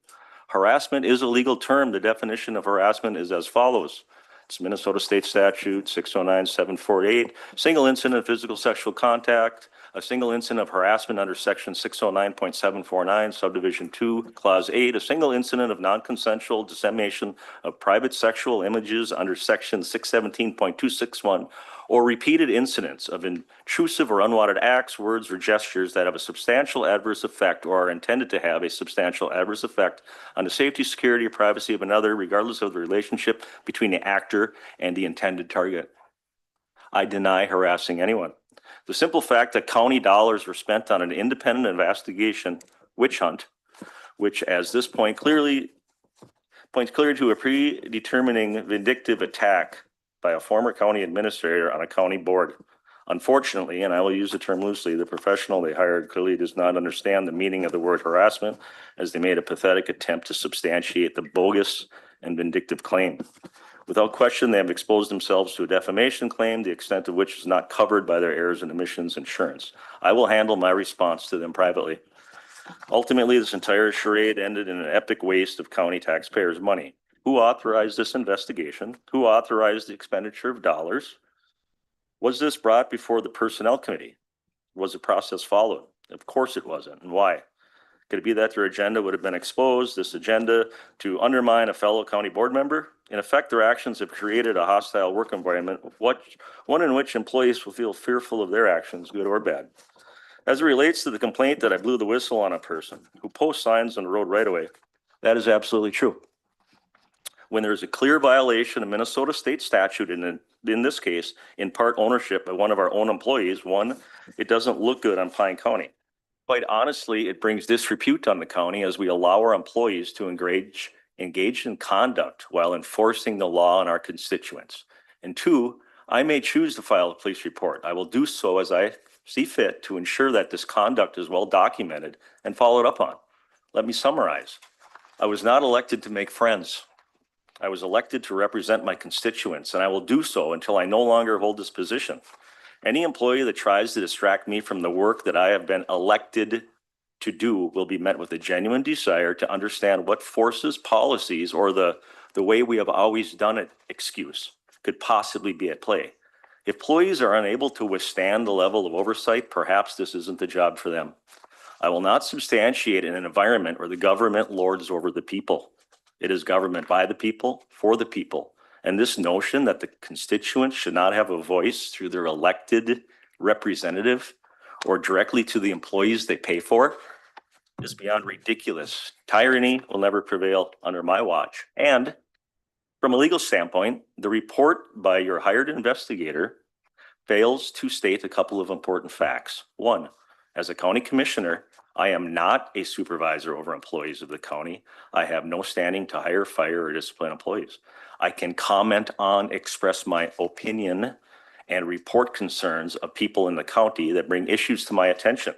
Harassment is a legal term. The definition of harassment is as follows. It's Minnesota State Statute 609-748, single incident of physical sexual contact, a single incident of harassment under section 609.749, subdivision 2, clause 8, a single incident of non-consensual dissemination of private sexual images under section 617.261, or repeated incidents of intrusive or unwanted acts, words, or gestures that have a substantial adverse effect or are intended to have a substantial adverse effect on the safety, security, or privacy of another, regardless of the relationship between the actor and the intended target. I deny harassing anyone. The simple fact that county dollars were spent on an independent investigation witch hunt, which as this points clearly to a predetermining vindictive attack by a former county administrator on a county board. Unfortunately, and I will use the term loosely, the professional they hired clearly does not understand the meaning of the word harassment, as they made a pathetic attempt to substantiate the bogus and vindictive claim. Without question, they have exposed themselves to a defamation claim, the extent of which is not covered by their errors and omissions insurance. I will handle my response to them privately. Ultimately, this entire charade ended in an epic waste of county taxpayers' money. Who authorized this investigation? Who authorized the expenditure of dollars? Was this brought before the Personnel Committee? Was the process followed? Of course it wasn't. And why? Could it be that their agenda would have been exposed, this agenda to undermine a fellow county board member? In effect, their actions have created a hostile work environment, one in which employees will feel fearful of their actions, good or bad. As it relates to the complaint that I blew the whistle on a person who posts signs on the road right away, that is absolutely true. When there is a clear violation of Minnesota state statute, in this case, in part ownership by one of our own employees, it doesn't look good on Pine County. Quite honestly, it brings disrepute on the county as we allow our employees to engage in conduct while enforcing the law on our constituents. And two, I may choose to file a police report. I will do so as I see fit to ensure that this conduct is well documented and followed up on. Let me summarize. I was not elected to make friends. I was elected to represent my constituents, and I will do so until I no longer hold this position. Any employee that tries to distract me from the work that I have been elected to do will be met with a genuine desire to understand what forces, policies, or the way we have always done it excuse could possibly be at play. If employees are unable to withstand the level of oversight, perhaps this isn't the job for them. I will not substantiate in an environment where the government lords over the people. It is government by the people, for the people. And this notion that the constituents should not have a voice through their elected representative or directly to the employees they pay for is beyond ridiculous. Tyranny will never prevail under my watch. And from a legal standpoint, the report by your hired investigator fails to state a couple of important facts. One, as a county commissioner, I am not a supervisor over employees of the county. I have no standing to hire, fire, or discipline employees. I can comment on, express my opinion, and report concerns of people in the county that bring issues to my attention.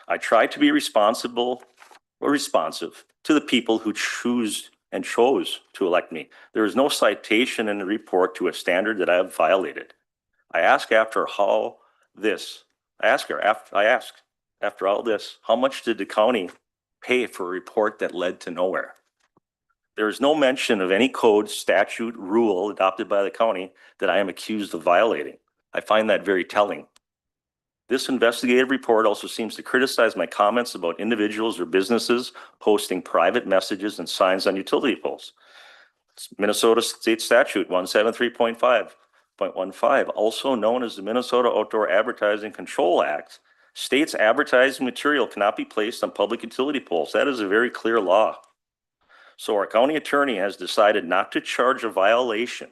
I try to be responsive to the people who choose and chose to elect me. There is no citation in the report to a standard that I have violated. I ask after all this, after all this, how much did the county pay for a report that led to nowhere? There is no mention of any code, statute, rule adopted by the county that I am accused of violating. I find that very telling. This investigative report also seems to criticize my comments about individuals or businesses posting private messages and signs on utility poles. Minnesota State Statute 173.5.15, also known as the Minnesota Outdoor Advertising Control Act, states advertising material cannot be placed on public utility poles. That is a very clear law. So our county attorney has decided not to charge a violation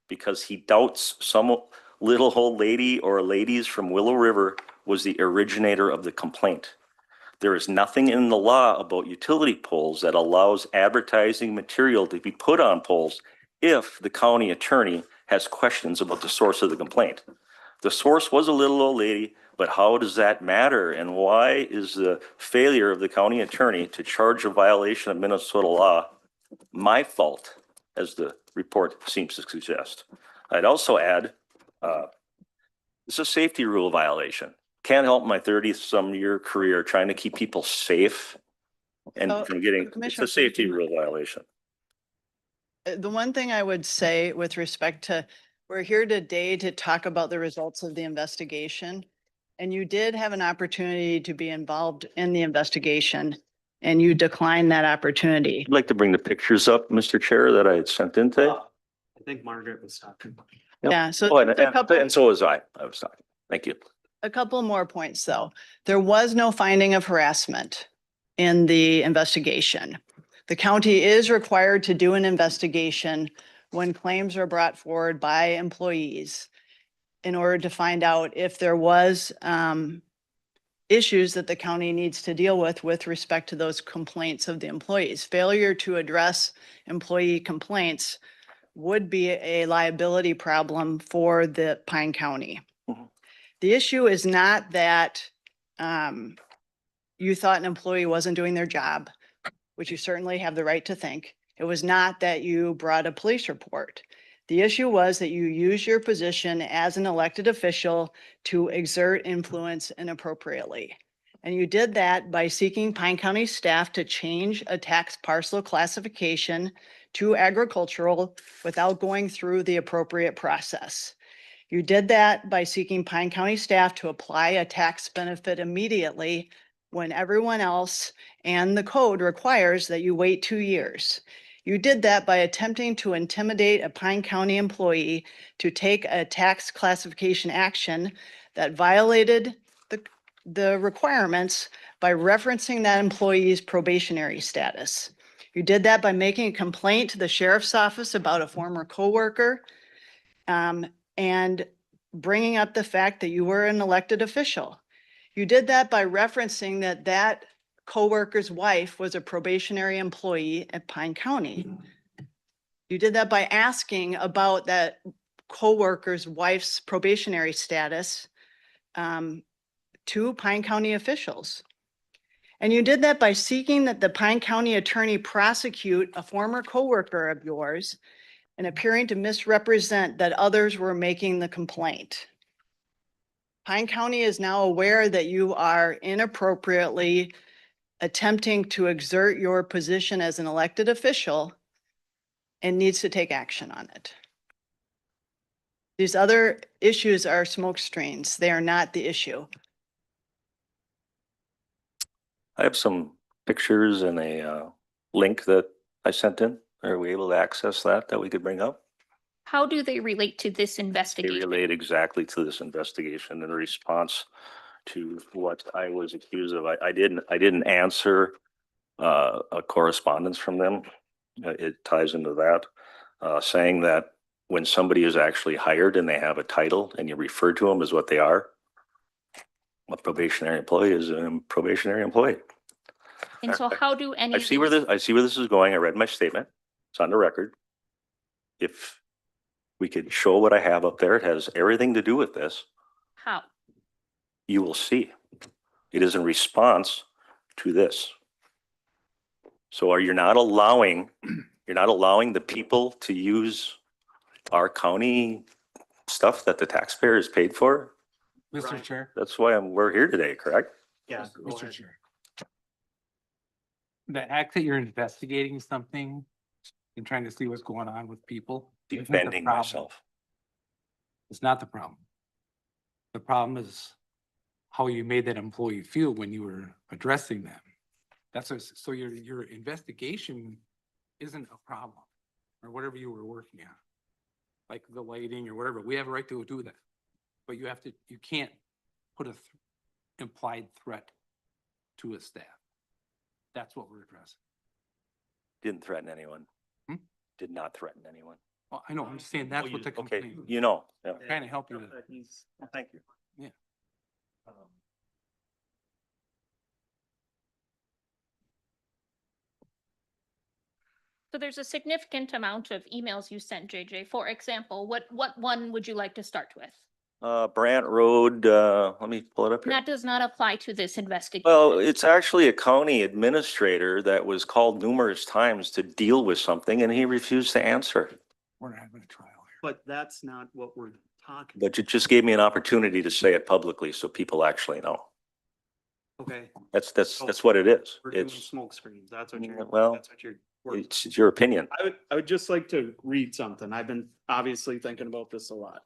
because he doubts some little old lady or ladies from Willow River was the originator of the complaint. There is nothing in the law about utility poles that allows advertising material to be put on poles if the county attorney has questions about the source of the complaint. The source was a little old lady, but how does that matter? And why is the failure of the county attorney to charge a violation of Minnesota law my fault, as the report seems to suggest? I'd also add, it's a safety rule violation. Can't help my 30-some year career trying to keep people safe and So, from getting, it's Commissioner, a safety rule violation. The one thing I would say with respect to, we're here today to talk about the results of the investigation. And you did have an opportunity to be involved in the investigation and you declined that opportunity. I'd like to bring the pictures up, Mr. Chair, that I had sent in today. I think Margaret was talking. Yep. Yeah, so Oh, and, just a couple- and so was I was talking. Thank you. A couple more points, though. There was no finding of harassment in the investigation. The county is required to do an investigation when claims are brought forward by employees in order to find out if there was issues that the county needs to deal with respect to those complaints of the employees. Failure to address employee complaints would be a liability problem for the Pine County. Mhm. The issue is not that you thought an employee wasn't doing their job, which you certainly have the right to think. It was not that you brought a police report. The issue was that you used your position as an elected official to exert influence inappropriately. And you did that by seeking Pine County staff to change a tax parcel classification to agricultural without going through the appropriate process. You did that by seeking Pine County staff to apply a tax benefit immediately when everyone else and the code requires that you wait 2 years. You did that by attempting to intimidate a Pine County employee to take a tax classification action that violated the requirements by referencing that employee's probationary status. You did that by making a complaint to the sheriff's office about a former coworker, and bringing up the fact that you were an elected official. You did that by referencing that that coworker's wife was a probationary employee at Pine County. You did that by asking about that coworker's wife's probationary status to Pine County officials. And you did that by seeking that the Pine County attorney prosecute a former coworker of yours and appearing to misrepresent that others were making the complaint. Pine County is now aware that you are inappropriately attempting to exert your position as an elected official and needs to take action on it. These other issues are smoke screens. They are not the issue. I have some pictures and a link that I sent in. Are we able to access that we could bring up? How do they relate to this They investigation? relate exactly to this investigation in response to what I was accused of. I didn't answer a correspondence from them. It ties into that, saying that when somebody is actually hired and they have a title and you refer to them as what they are, a probationary employee is a probationary employee. And so how do any I of see where these- this, I see where this is going. I read my statement. It's on the record. If we could show what I have up there, it has everything to do with this. how? You will see. It is in response to this. So you're not allowing the people to use our county stuff that the taxpayer is paid for? Mr. Chair. That's why we're here today, correct? Yeah. go Mr. ahead. Chair. The act that you're investigating something and trying to see what's going on with people. isn't the Defending problem. myself. It's not the problem. The problem is how you made that employee feel when you were addressing them. So your investigation isn't a problem or whatever you were working on. Like the lighting or whatever, we have a right to do that. But you can't put a implied threat to a staff. That's what we're addressing. Didn't threaten anyone. Hmm? Did not threaten anyone. Well, I know, I'm just saying that's what the Okay, complaint, you know. Yeah. trying to help you. Thank you. Yeah. So there's a significant amount of emails you sent, JJ. For example, what one would you like to start with? Brant Road, let me pull it up here. That does not apply to this investigation. Well, it's actually a county administrator that was called numerous times to deal with something and he refused to answer. We're having a trial here. But that's not what we're talking. But you just gave me an opportunity to say it publicly so people actually know. Okay. That's what it is. We're doing It's, smoke screens. That's what you're, well, that's what you're. it's your opinion. I would just like to read something. I've been obviously thinking about this a lot.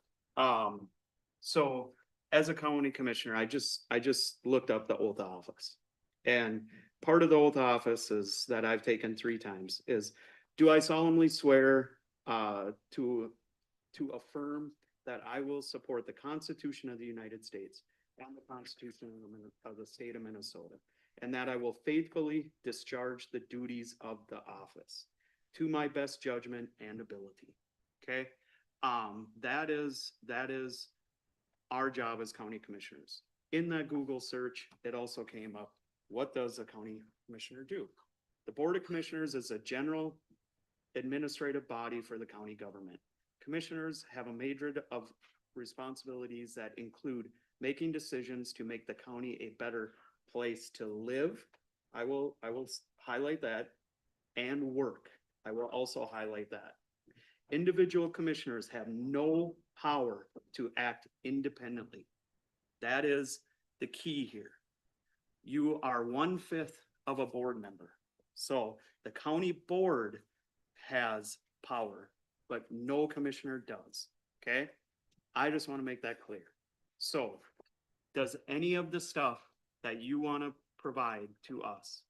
So as a county commissioner, I just looked up the oath of office. And part of the oath of office is that I've taken 3 times is, do I solemnly swear to affirm that I will support the Constitution of the United States and the Constitution of the state of Minnesota, and that I will faithfully discharge the duties of the office to my best judgment and ability. Okay? That is our job as county commissioners. In that Google search, it also came up, what does a county commissioner do? The Board of Commissioners is a general administrative body for the county government. Commissioners have a major of responsibilities that include making decisions to make the county a better place to live. I will highlight that, and work. I will also highlight that. Individual commissioners have no power to act independently. That is the key here. You are 1/5 of a board member. So the county board has power, but no commissioner does, okay? I just want to make that clear. So does any of the stuff that you want to provide to us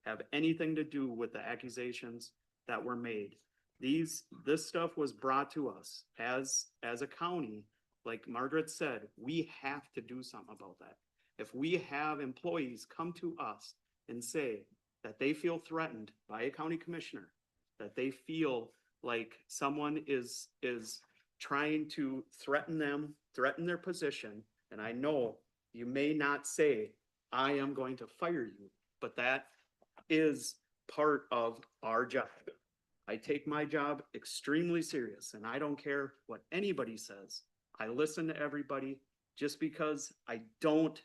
have anything to do with the accusations that were made? This stuff was brought to us as a county. Like Margaret said, we have to do something about that. If we have employees come to us and say that they feel threatened by a county commissioner, that they feel like someone is trying to threaten them, threaten their position, and I know you may not say, I am going to fire you, but that is part of our job. I take my job extremely serious, and I don't care what anybody says. I listen to everybody. Just because I don't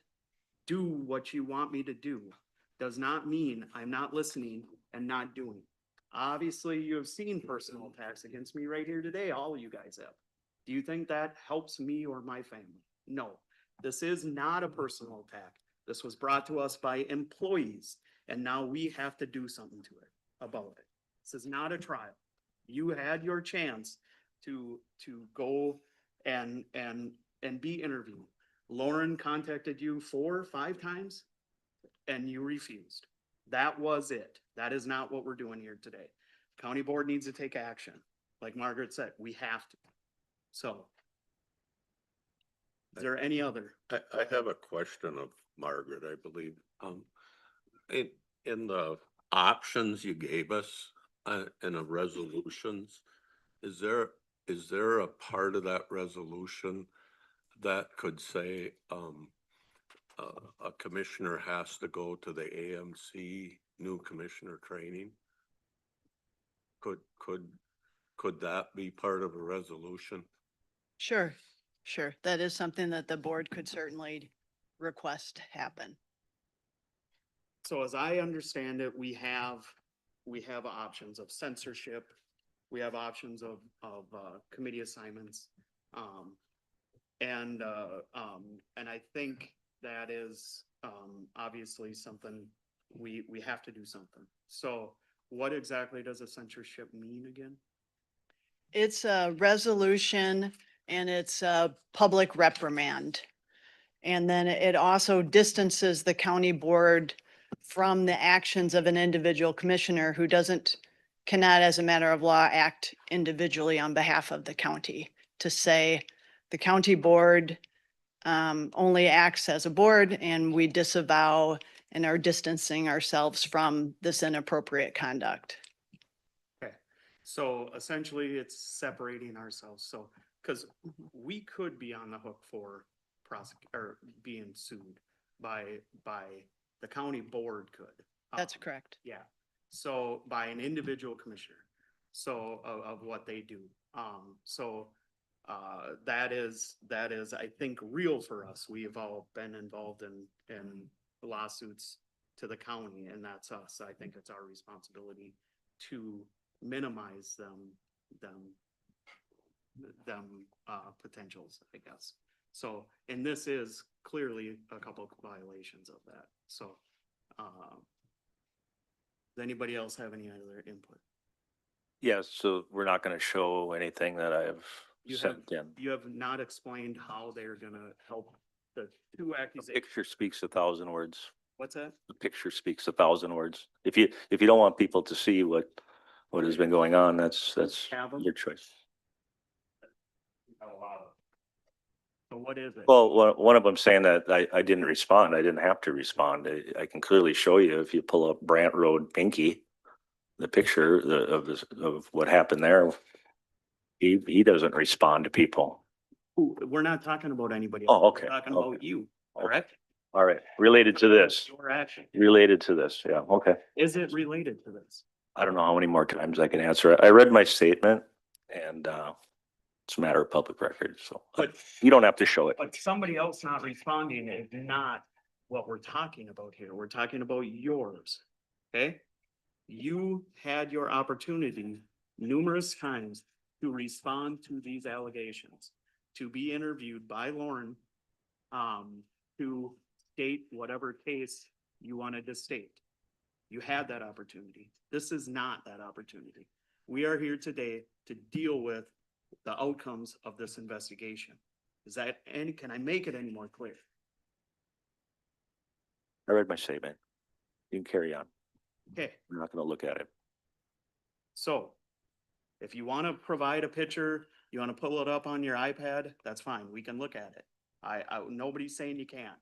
do what you want me to do does not mean I'm not listening and not doing. Obviously, you have seen personal attacks against me right here today. All of you guys have. Do you think that helps me or my family? No, this is not a personal attack. This was brought to us by employees, and now we have to do something to it about it. This is not a trial. You had your chance to go and be interviewed. Lauren contacted you 4 or 5 times and you refused. That was it. That is not what we're doing here today. County board needs to take action. Like Margaret said, we have to. So. Is there any other? I have a question of Margaret, I believe. In the options you gave us, in the resolutions, is there a part of that resolution that could say, a commissioner has to go to the AMC new commissioner training? Could that be part of a resolution? Sure, sure. That is something that the board could certainly request happen. So as I understand it, we have options of censorship. We have options of committee assignments. And I think that is, obviously something we have to do something. So what exactly does a censorship mean again? It's a resolution and it's a public reprimand. And then it also distances the county board from the actions of an individual commissioner who cannot, as a matter of law, act individually on behalf of the county. To say the county board only acts as a board and we disavow and are distancing ourselves from this inappropriate conduct. Okay, so essentially it's separating ourselves. So, because we could be on the hook for or being sued by the county board could. That's correct. Yeah, so by an individual commissioner, so of what they do. That is, I think, real for us. We have all been involved in lawsuits to the county, and that's us. I think it's our responsibility to minimize them potentials, I guess. So, and this is clearly a couple of violations of that. So, does anybody else have any other input? Yes, so we're not gonna show anything that I've You sent in. You have not explained how they're gonna help the 2 The accusations. picture speaks 1,000 words. What's that? The picture speaks 1,000 words. If you don't want people to see what has been going on, that's Have 'em? your choice. So what is it? Well, one of them saying that I didn't respond. I didn't have to respond. I can clearly show you if you pull up Brant Road Pinky, the picture of what happened there. He doesn't respond to people. We're not talking about anybody Oh, else. okay, We're talking okay. about you, Okay. correct? All right, related to this, Your action. related to this. Yeah, okay. Is it related to this? I don't know how many more times I can answer it. I read my statement and It's a matter of public record, so. But- You don't have to show it. But somebody else not responding is not what we're talking about here. We're talking about yours. Okay? You had your opportunity numerous times to respond to these allegations, to be interviewed by Lauren, to state whatever case you wanted to state. You had that opportunity. This is not that opportunity. We are here today to deal with the outcomes of this investigation. Is that any, can I make it any more clear? I read my statement. You can carry on. Okay, I'm not gonna look at it. so if you want to provide a picture, you want to pull it up on your iPad, that's fine. We can look at it. Nobody's saying you can't.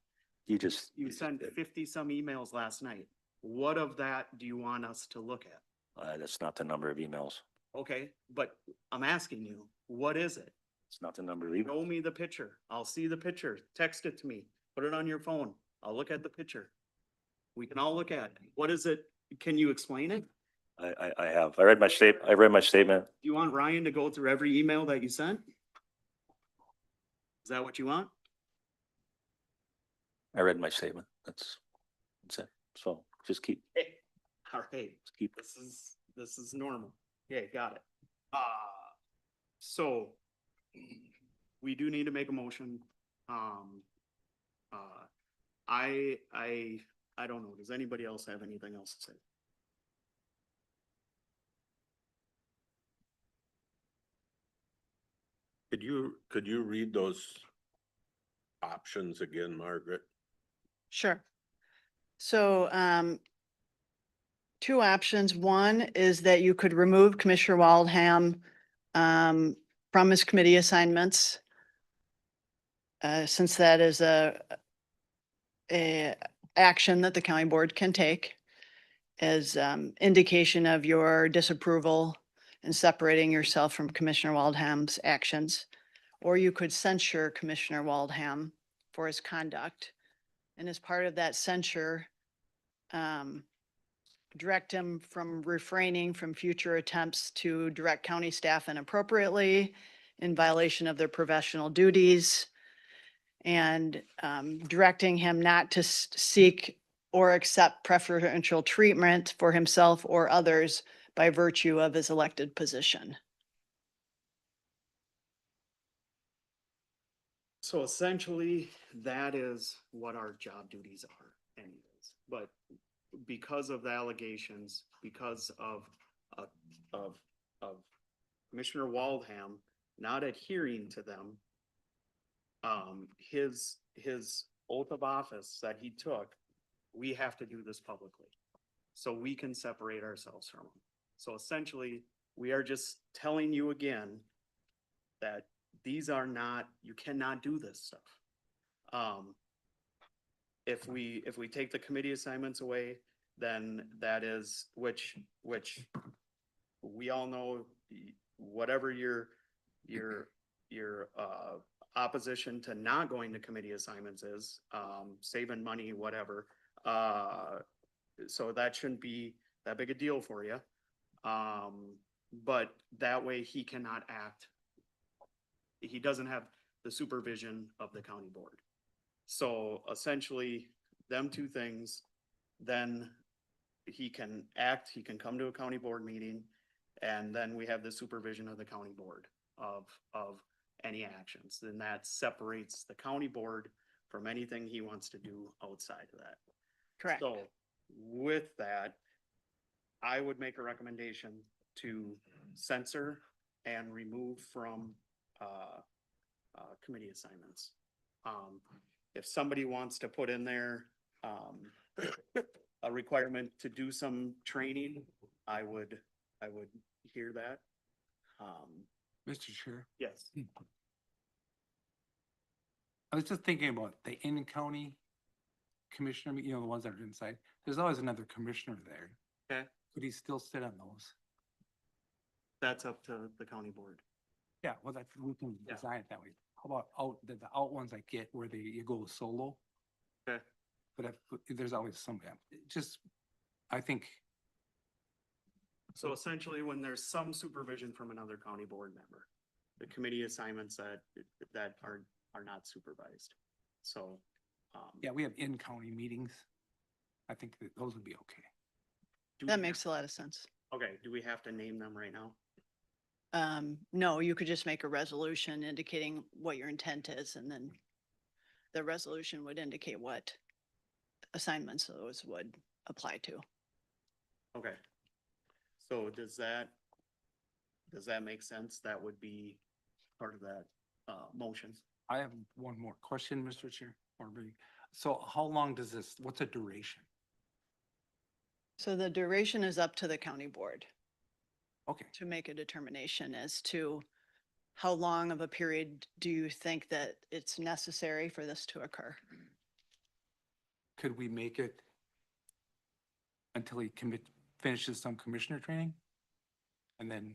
You just, You sent 50 some emails last night. What of that do you want us to look at? that's not the number of emails. Okay, but I'm asking you, what is it? It's not the number of emails. Show me the picture. I'll see the picture. Text it to me. Put it on your phone. I'll look at the picture. We can all look at it. What is it? Can you explain it? I have. I read my statement. Do you want Ryan to go through every email that you sent? Is that what you want? I read my statement. That's it. So just keep, Hey, all right, keep. this is normal. Okay, got it. So we do need to make a motion. I don't know. Does anybody else have anything else to say? Could you read those options again, Margaret? Sure. So, two options. One is that you could remove Commissioner Waldham from his committee assignments. Since that is a action that the county board can take as indication of your disapproval and separating yourself from Commissioner Waldham's actions. Or you could censure Commissioner Waldham for his conduct. And as part of that censure, direct him from refraining from future attempts to direct county staff inappropriately in violation of their professional duties, and directing him not to seek or accept preferential treatment for himself or others by virtue of his elected position. So essentially, that is what our job duties are anyways. But because of the allegations, because of Commissioner Waldham not adhering to them, his oath of office that he took, we have to do this publicly. So we can separate ourselves from him. So essentially, we are just telling you again that these are not, you cannot do this stuff. If we take the committee assignments away, then that is, which we all know, whatever your opposition to not going to committee assignments is, saving money, whatever. So that shouldn't be that big a deal for you. But that way he cannot act. He doesn't have the supervision of the county board. So essentially, them two things, then he can act, he can come to a county board meeting, and then we have the supervision of the county board of any actions. Then that separates the county board from anything he wants to do outside of that. Correct. So with that, I would make a recommendation to censor and remove from committee assignments. If somebody wants to put in there a requirement to do some training, I would hear that. Mr. Chair, Yes. I was just thinking about the in-county commissioner, the ones that are inside. There's always another commissioner there. Okay. Could he still sit on those? That's up to the county board. Yeah, well, we can Yeah. design it that way. How about the out ones I get where you go solo? Okay. But there's always somebody, I think, So essentially, when there's some supervision from another county board member, the committee assignments that are not supervised. So, Yeah, we have in-county meetings. I think that those would be okay. do That we makes a lot of sense. okay, do we have to name them right now? No, you could just make a resolution indicating what your intent is, and then the resolution would indicate what assignments those would apply to. Okay. So does that make sense? That would be part of that, motion. I have one more question, Mr. Chair. So how long does this, what's the duration? So the duration is up to the county board Okay, to make a determination as to how long of a period do you think that it's necessary for this to occur? could we make it until he finishes some commissioner training? And then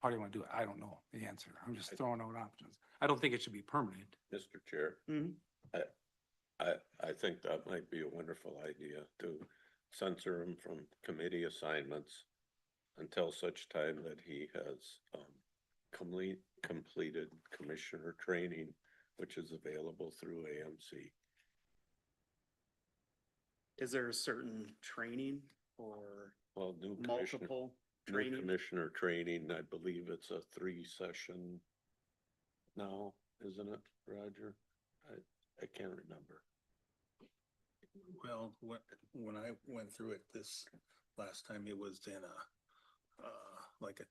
how do you want to do it? I don't know the answer. I'm just throwing out options. I don't think it should be permanent. Mr. Chair, Mhm. I think that might be a wonderful idea to censor him from committee assignments until such time that he has completed commissioner training, which is available through AMC. Is there a certain training or Well, new commissioner, multiple new training? commissioner training, I believe it's a 3-session now, isn't it, Roger? I can't remember. Well, when I went through it this last time, it was in like a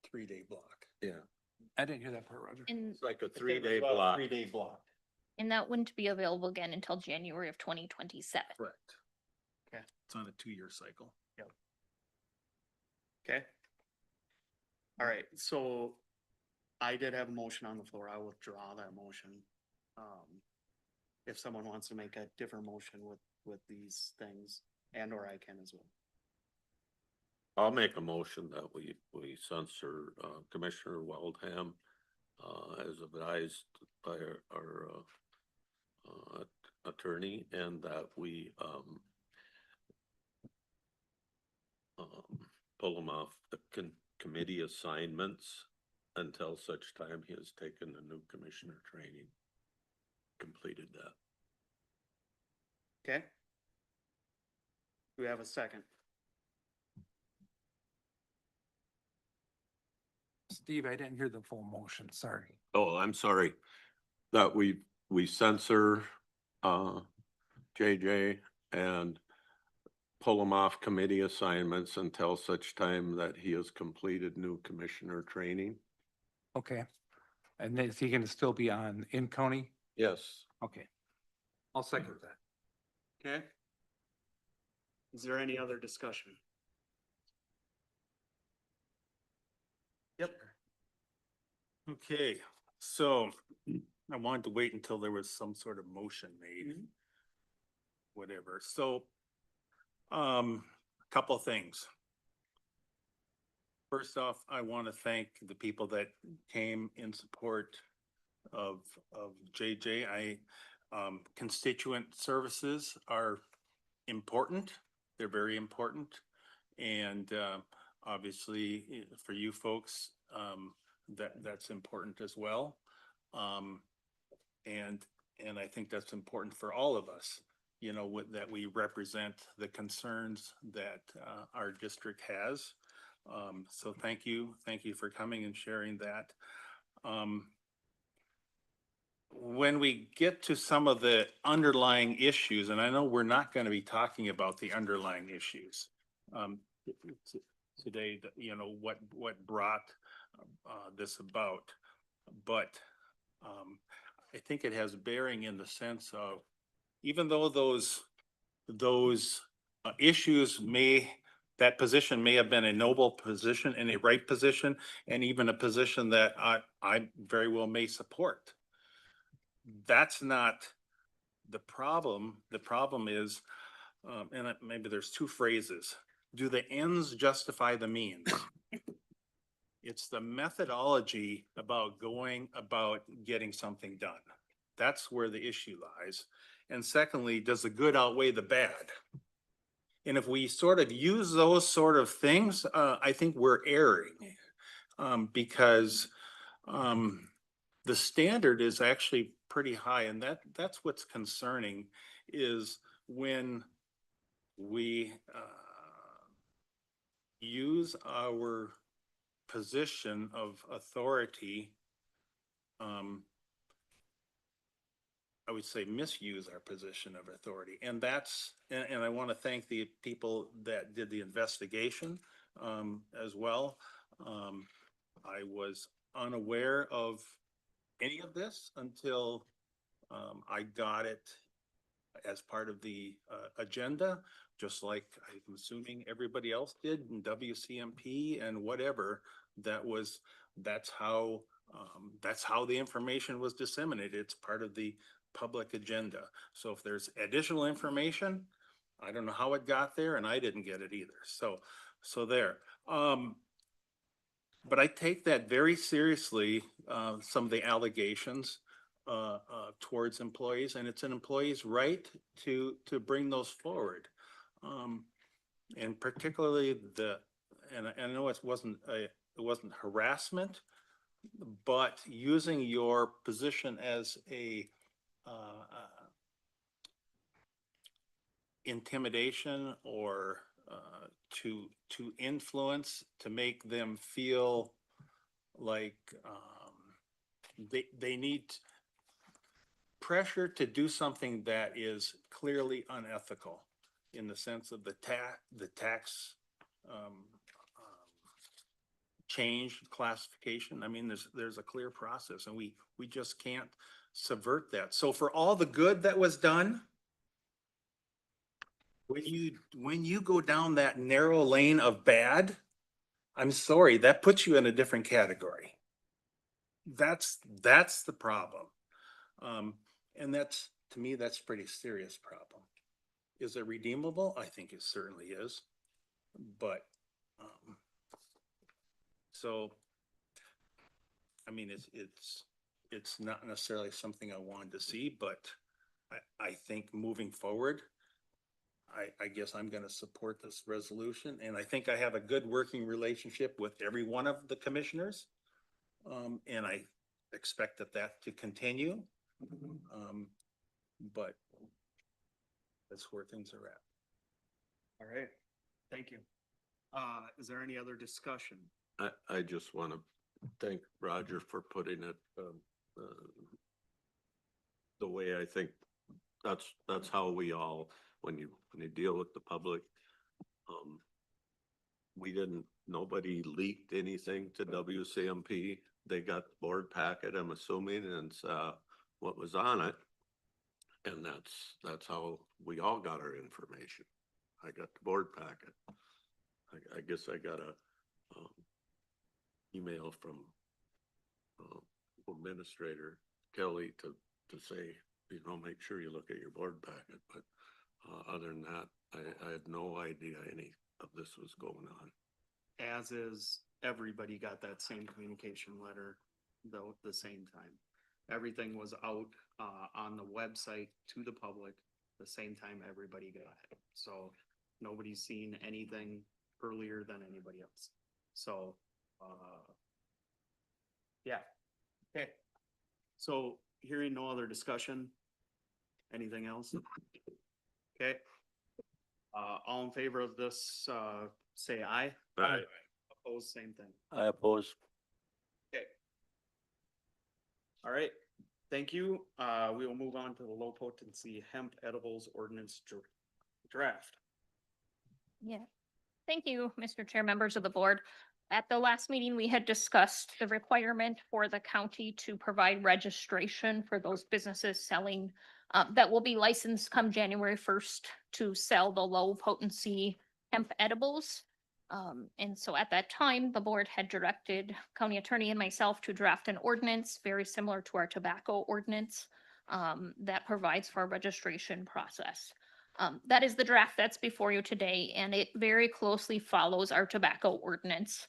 3-day block. Yeah, I didn't hear that part, Roger. And, it's like a 3-day block. 3-day block. and that wouldn't be available again until January of 2027. Correct. Okay. It's on a 2-year cycle. Okay. All right, so I did have a motion on the floor. I will withdraw that motion. If someone wants to make a different motion with these things, and or I can as well. I'll make a motion that we censor Commissioner Waldham as advised by our attorney, and that we pull him off the committee assignments until such time he has taken the new commissioner training, completed that. Okay? Do we have a second? Steve, I didn't hear the full motion, sorry. Oh, I'm sorry, that we censor JJ and pull him off committee assignments until such time that he has completed new commissioner training. Okay. And then is he gonna still be on in-county? Yes. Okay. I'll second that. Okay? Is there any other discussion? Yep. Okay, so I wanted to wait until there was some sort of motion made. Whatever, so a couple of things. First off, I want to thank the people that came in support of JJ. Constituent services are important. They're very important. And obviously for you folks, that's important as well. And I think that's important for all of us, you know, that we represent the concerns that our district has. So thank you for coming and sharing that. When we get to some of the underlying issues, and I know we're not going to be talking about the underlying issues today, you know, what brought this about, but I think it has bearing in the sense of, even though those issues that position may have been a noble position and a right position, and even a position that I very well may support. That's not the problem. The problem is, and maybe there's two phrases: do the ends justify the means? It's the methodology about going about getting something done. That's where the issue lies. And secondly, does the good outweigh the bad? And if we sort of use those sort of things, I think we're erring, because the standard is actually pretty high, and that's what's concerning, is when we use our position of authority, I would say misuse our position of authority. And and I want to thank the people that did the investigation as well. I was unaware of any of this until I got it as part of the agenda, just like I'm assuming everybody else did in WCMP and whatever. That's how the information was disseminated. It's part of the public agenda. So if there's additional information, I don't know how it got there, and I didn't get it either. So there. But I take that very seriously, some of the allegations towards employees, and it's an employee's right to bring those forward. And particularly and I know it wasn't harassment, but using your position as a intimidation or to influence, to make them feel like they need pressure to do something that is clearly unethical in the sense of the tax change classification. I mean, there's a clear process, and we just can't subvert that. So for all the good that was done, when you go down that narrow lane of bad, I'm sorry, that puts you in a different category. That's the problem. And to me, that's a pretty serious problem. Is it redeemable? I think it certainly is. But, so, I mean, it's not necessarily something I wanted to see, but I think moving forward, I guess I'm going to support this resolution. And I think I have a good working relationship with every one of the commissioners. And I expect that to continue. But that's where things are at. All right, thank you. Is there any other discussion? I just want to thank Roger for putting it the way I think that's how we all, when you deal with the public, nobody leaked anything to WCMP. They got the board packet, I'm assuming, and what was on it. And that's how we all got our information. I got the board packet. I guess I got a email from Administrator Kelly to say, make sure you look at your board packet. But other than that, I had no idea any of this was going on. As is, everybody got that same communication letter, though, at the same time. Everything was out on the website to the public the same time everybody got it. So nobody's seen anything earlier than anybody else. So, yeah. Okay. So hearing no other discussion, anything else? Okay. All in favor of this, say aye. Aye. Opposed, same thing. I oppose. Okay. All right, thank you. We will move on to the low potency hemp edibles ordinance draft. Yeah. Thank you, Mr. Chair, members of the board. At the last meeting, we had discussed the requirement for the county to provide registration for those businesses selling that will be licensed come January 1st to sell the low potency hemp edibles. And so at that time, the board had directed county attorney and myself to draft an ordinance very similar to our tobacco ordinance that provides for a registration process. That is the draft that's before you today, and it very closely follows our tobacco ordinance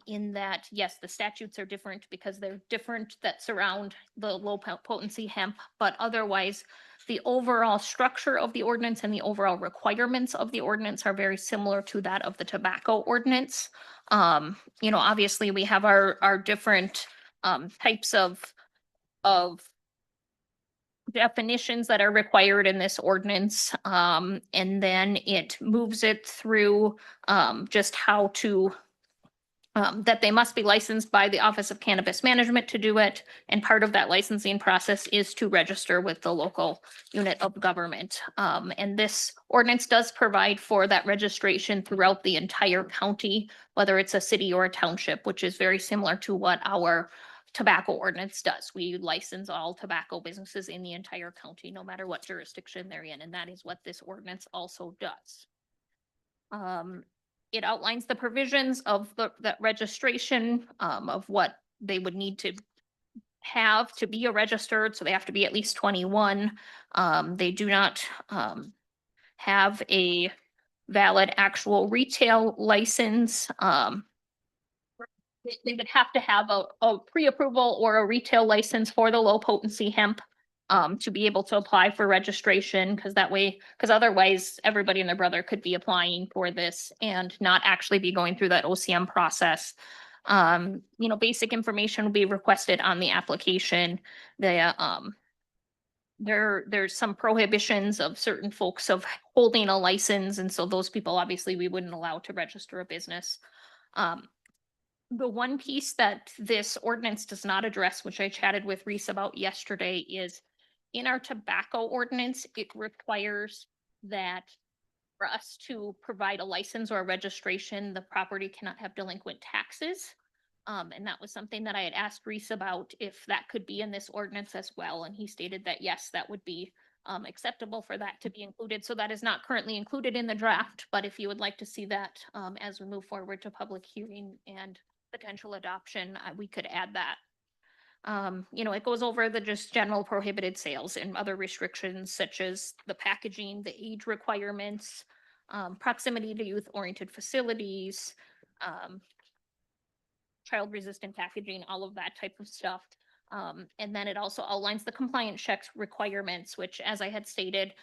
in that, yes, the statutes are different because they're different that surround the low potency hemp, but otherwise the overall structure of the ordinance and the overall requirements of the ordinance are very similar to that of the tobacco ordinance. Obviously we have our different types of definitions that are required in this ordinance. And then it moves it through, just how to, that they must be licensed by the Office of Cannabis Management to do it. And part of that licensing process is to register with the local unit of government. And this ordinance does provide for that registration throughout the entire county, whether it's a city or a township, which is very similar to what our tobacco ordinance does. We license all tobacco businesses in the entire county, no matter what jurisdiction they're in, and that is what this ordinance also does. It outlines the provisions of that registration, of what they would need to have to be a registered, so they have to be at least 21. They do not have a valid actual retail license. They would have to have a pre-approval or a retail license for the low potency hemp to be able to apply for registration, because that way, because otherwise everybody and their brother could be applying for this and not actually be going through that OCM process. Basic information will be requested on the application. There's some prohibitions of certain folks of holding a license, and so those people, obviously, we wouldn't allow to register a business. The one piece that this ordinance does not address, which I chatted with Reese about yesterday, is in our tobacco ordinance, it requires that for us to provide a license or a registration, the property cannot have delinquent taxes. And that was something that I had asked Reese about, if that could be in this ordinance as well. And he stated that yes, that would be acceptable for that to be included. So that is not currently included in the draft, but if you would like to see that as we move forward to public hearing and potential adoption, we could add that. It goes over the just general prohibited sales and other restrictions such as the packaging, the age requirements, proximity to youth-oriented facilities, child-resistant packaging, all of that type of stuff. And then it also outlines the compliance checks requirements, which, as I had stated,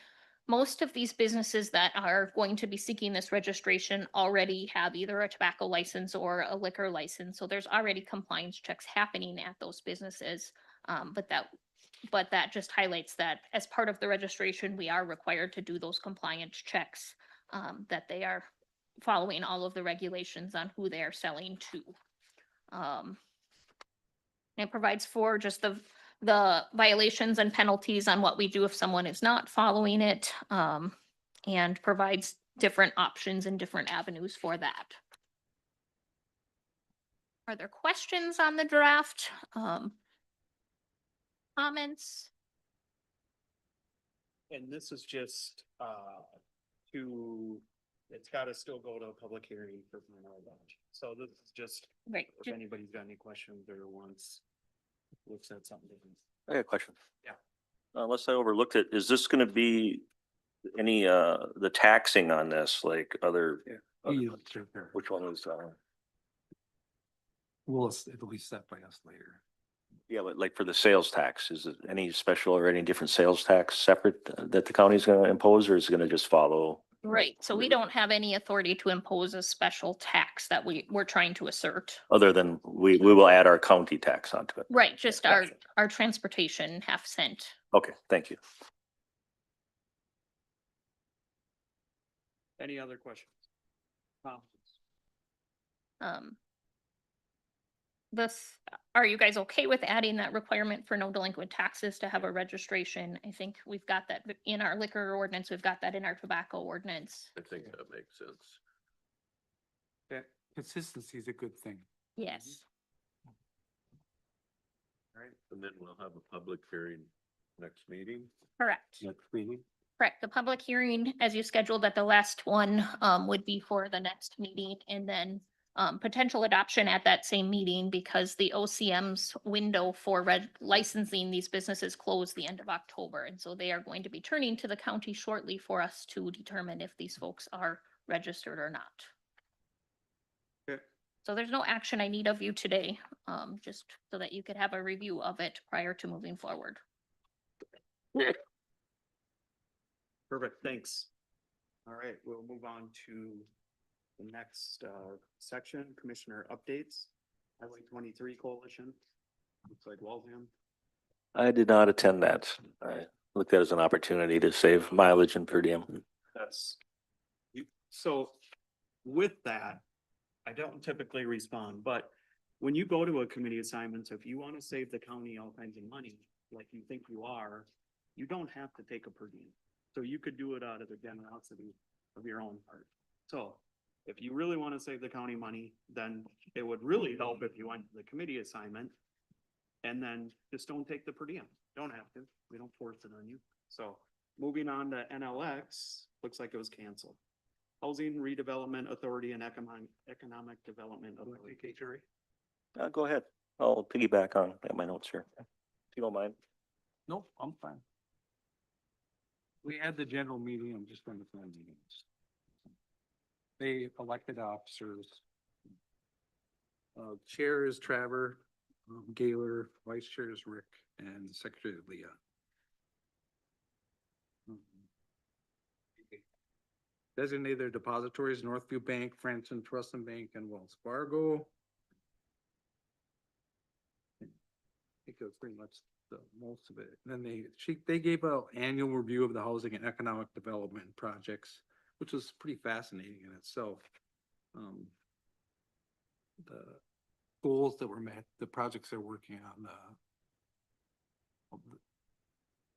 most of these businesses that are going to be seeking this registration already have either a tobacco license or a liquor license. So there's already compliance checks happening at those businesses. But that just highlights that as part of the registration, we are required to do those compliance checks, that they are following all of the regulations on who they are selling to. It provides for just the violations and penalties on what we do if someone is not following it, and provides different options and different avenues for that. Are there questions on the draft? Comments? And this is just, it's gotta still go to a public hearing for final adoption. So this is just, Right. if anybody's got any questions or wants, looks at something different. I got a question. Yeah. Unless I overlooked it, is this gonna be any, the taxing on this, like other, which one was, It'll be set by us later. yeah, but like for the sales tax, is it any special or any different sales tax separate that the county's gonna impose, or is it gonna just follow? Right, so we don't have any authority to impose a special tax that we're trying to assert. Other than we will add our county tax onto it. Right, just our transportation half-cent. Okay, thank you. Any other questions? Are you guys okay with adding that requirement for no delinquent taxes to have a registration? I think we've got that in our liquor ordinance, we've got that in our tobacco ordinance. I think that makes sense. That consistency is a good thing. Yes. All right, and then we'll have a public hearing next meeting. Correct. Next meeting. Correct. The public hearing, as you scheduled at the last one, would be for the next meeting, and then potential adoption at that same meeting, because the OCM's window for licensing these businesses closed the end of October. And so they are going to be turning to the county shortly for us to determine if these folks are registered or not. Okay. So there's no action I need of you today, just so that you could have a review of it prior to moving forward. Perfect, thanks. All right, we'll move on to the next section, commissioner updates. Highway 23 Coalition. Looks like Waltham. I did not attend that. I looked at it as an opportunity to save mileage and per diem. That's, so with that, I don't typically respond, but when you go to a committee assignment, if you want to save the county all kinds of money, like you think you are, you don't have to take a per diem. So you could do it out of the generosity of your own part. So if you really want to save the county money, then it would really help if you went to the committee assignment. And then just don't take the per diem. Don't have to. We don't force it on you. So moving on to NLX, looks like it was canceled. Housing Redevelopment Authority and Economic Development Authority. Jerry? Go ahead. I'll piggyback on, I got my notes here. If you don't mind. Nope, I'm fine. We had the general meeting, I'm just trying to find meetings. They elected officers. Chair is Trevor, Gaylor, vice chair is Rick, and secretary is Leah. Designated depositories, Northview Bank, Franklin Trust and Bank, and Wells Fargo. I think it was pretty much the most of it. Then they gave an annual review of the housing and economic development projects, which was pretty fascinating in itself. The goals that were met, the projects they're working on,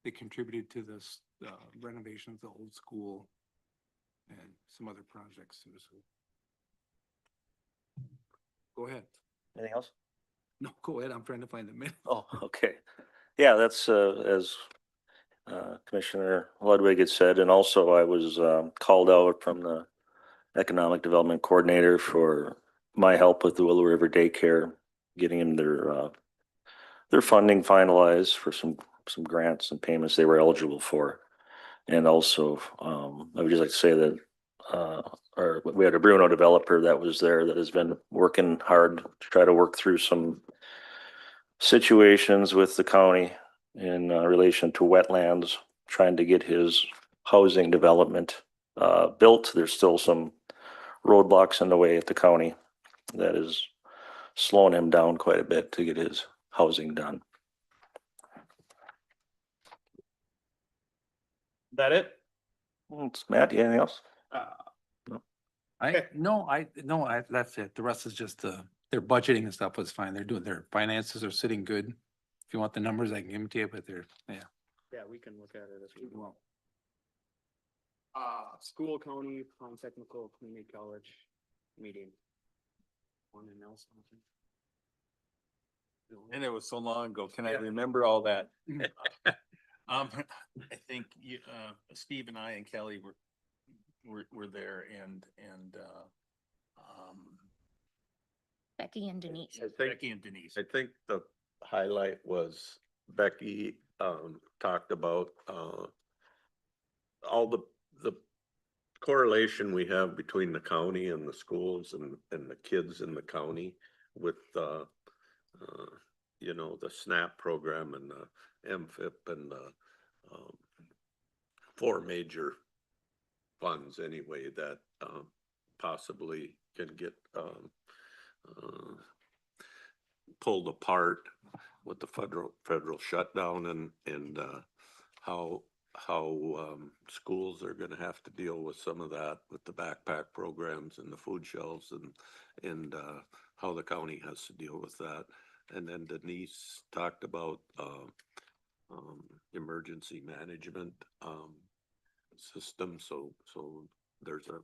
they contributed to this renovation of the old school and some other projects too. So go ahead. Anything else? No, go ahead. I'm trying to find the minute. Oh, okay. Yeah, that's as Commissioner Ludwig had said, and also I was called out from the Economic Development Coordinator for my help with the Willow River Daycare, getting them their funding finalized for some grants and payments they were eligible for. And also, I would just like to say that we had a Bruno developer that was there that has been working hard to try to work through some situations with the county in relation to wetlands, trying to get his housing development built. There's still some roadblocks in the way at the county that is slowing him down quite a bit to get his housing done. That it? Matt, you anything else? That's it. The rest is just their budgeting and stuff was fine. They're doing, their finances are sitting good. If you want the numbers, I can give them to you, but Yeah, we can look at it as we go. School, county, Palm Technical, Community College meeting. One and else. And it was so long ago. Can I remember all that? I think you, Steve and I and Kelly were there and Becky and Denise. Becky and Denise. I think the highlight was Becky talked about all the correlation we have between the county and the schools and the kids in the county with you know, the SNAP program and the MFIP and the 4 major funds anyway that possibly can get pulled apart with the federal shutdown and how schools are gonna have to deal with some of that with the backpack programs and the food shelves and how the county has to deal with that. And then Denise talked about emergency management system. So there's a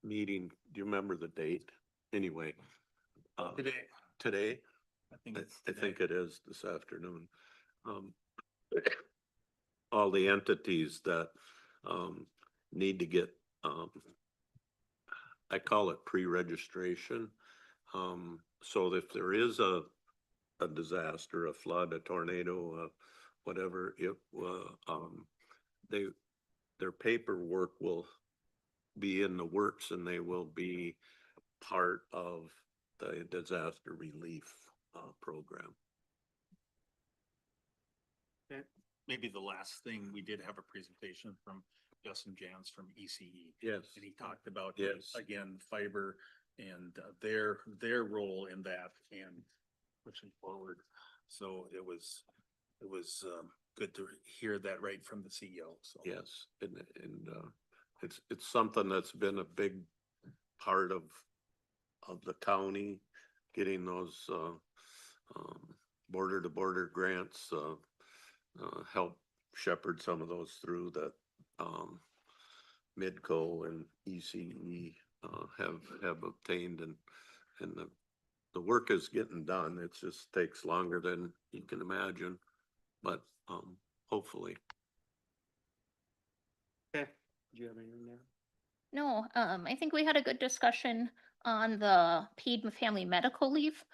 meeting. Do you remember the date? Anyway, today. I think it is this afternoon. All the entities that need to get I call it pre-registration. So if there is a disaster, a flood, a tornado, whatever, their paperwork will be in the works and they will be part of the disaster relief program. Maybe the last thing, we did have a presentation from Justin Jans from ECE. Yes. And he talked about, Yes. again, fiber and their role in that and pushing forward. So it was good to hear that right from the CEO, so. Yes, and it's something that's been a big part of the county, getting those, border to border grants, help shepherd some of those through that, Midco and ECE, have obtained, and the work is getting done. It just takes longer than you can imagine, but, hopefully. Okay, do you have anything there? No, I think we had a good discussion on the paid family medical leave.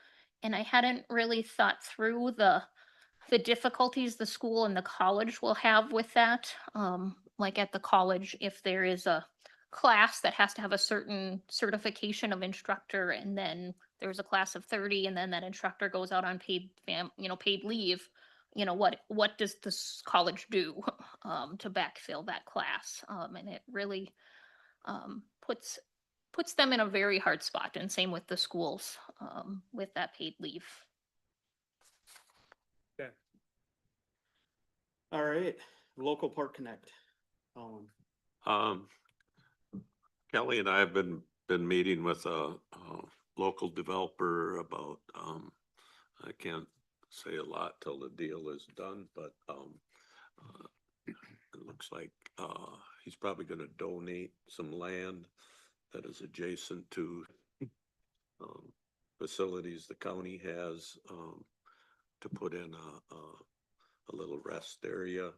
And I hadn't really thought through the difficulties the school and the college will have with that. Like at the college, if there is a class that has to have a certain certification of instructor, and then there's a class of 30, and then that instructor goes out on paid leave, what does this college do to backfill that class? And it really puts them in a very hard spot, and same with the schools with that paid leave. Okay. All right, local park connect. Kelly and I have been meeting with a local developer about, I can't say a lot till the deal is done, but, it looks like, he's probably gonna donate some land that is adjacent to, facilities the county has, to put in a little rest area,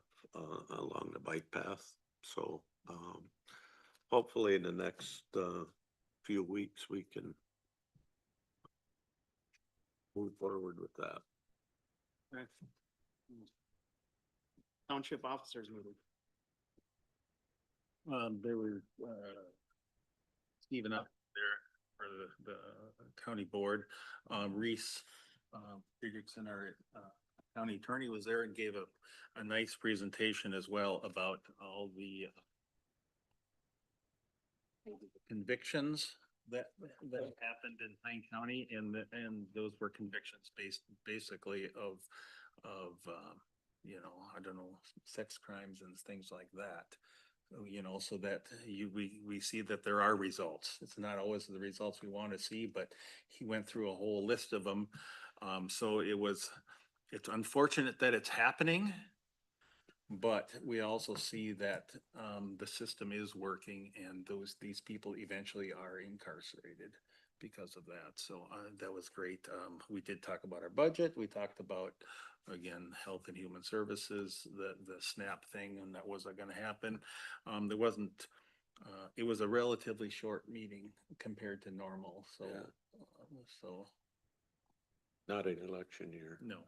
along the bike path. So, hopefully in the next, few weeks, we can move forward with that. Okay. Township officers meeting. There were, Stephen up there for the county board, Reese, Frederickson, our, county attorney was there and gave a nice presentation as well about all the convictions that happened in Pine County, and those were convictions basically of, I don't know, sex crimes and things like that. So that we see that there are results. It's not always the results we want to see, but he went through a whole list of them. So it's unfortunate that it's happening, but we also see that the system is working, and these people eventually are incarcerated because of that. So that was great. We did talk about our budget. We talked about, again, Health and Human Services, the SNAP thing, and that wasn't going to happen. There wasn't. It was a relatively short meeting compared to normal. So, so Not an election year. no.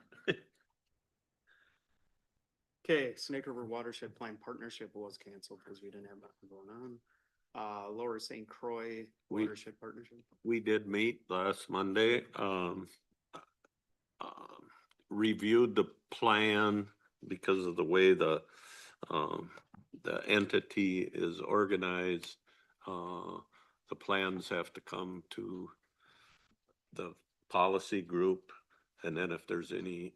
Okay, Snake River Watershed Plan Partnership was canceled because we didn't have nothing going on. Lower St. Croix Watershed Partnership. We did meet last Monday, reviewed the plan because of the way the entity is organized. The plans have to come to the policy group, and then if there's any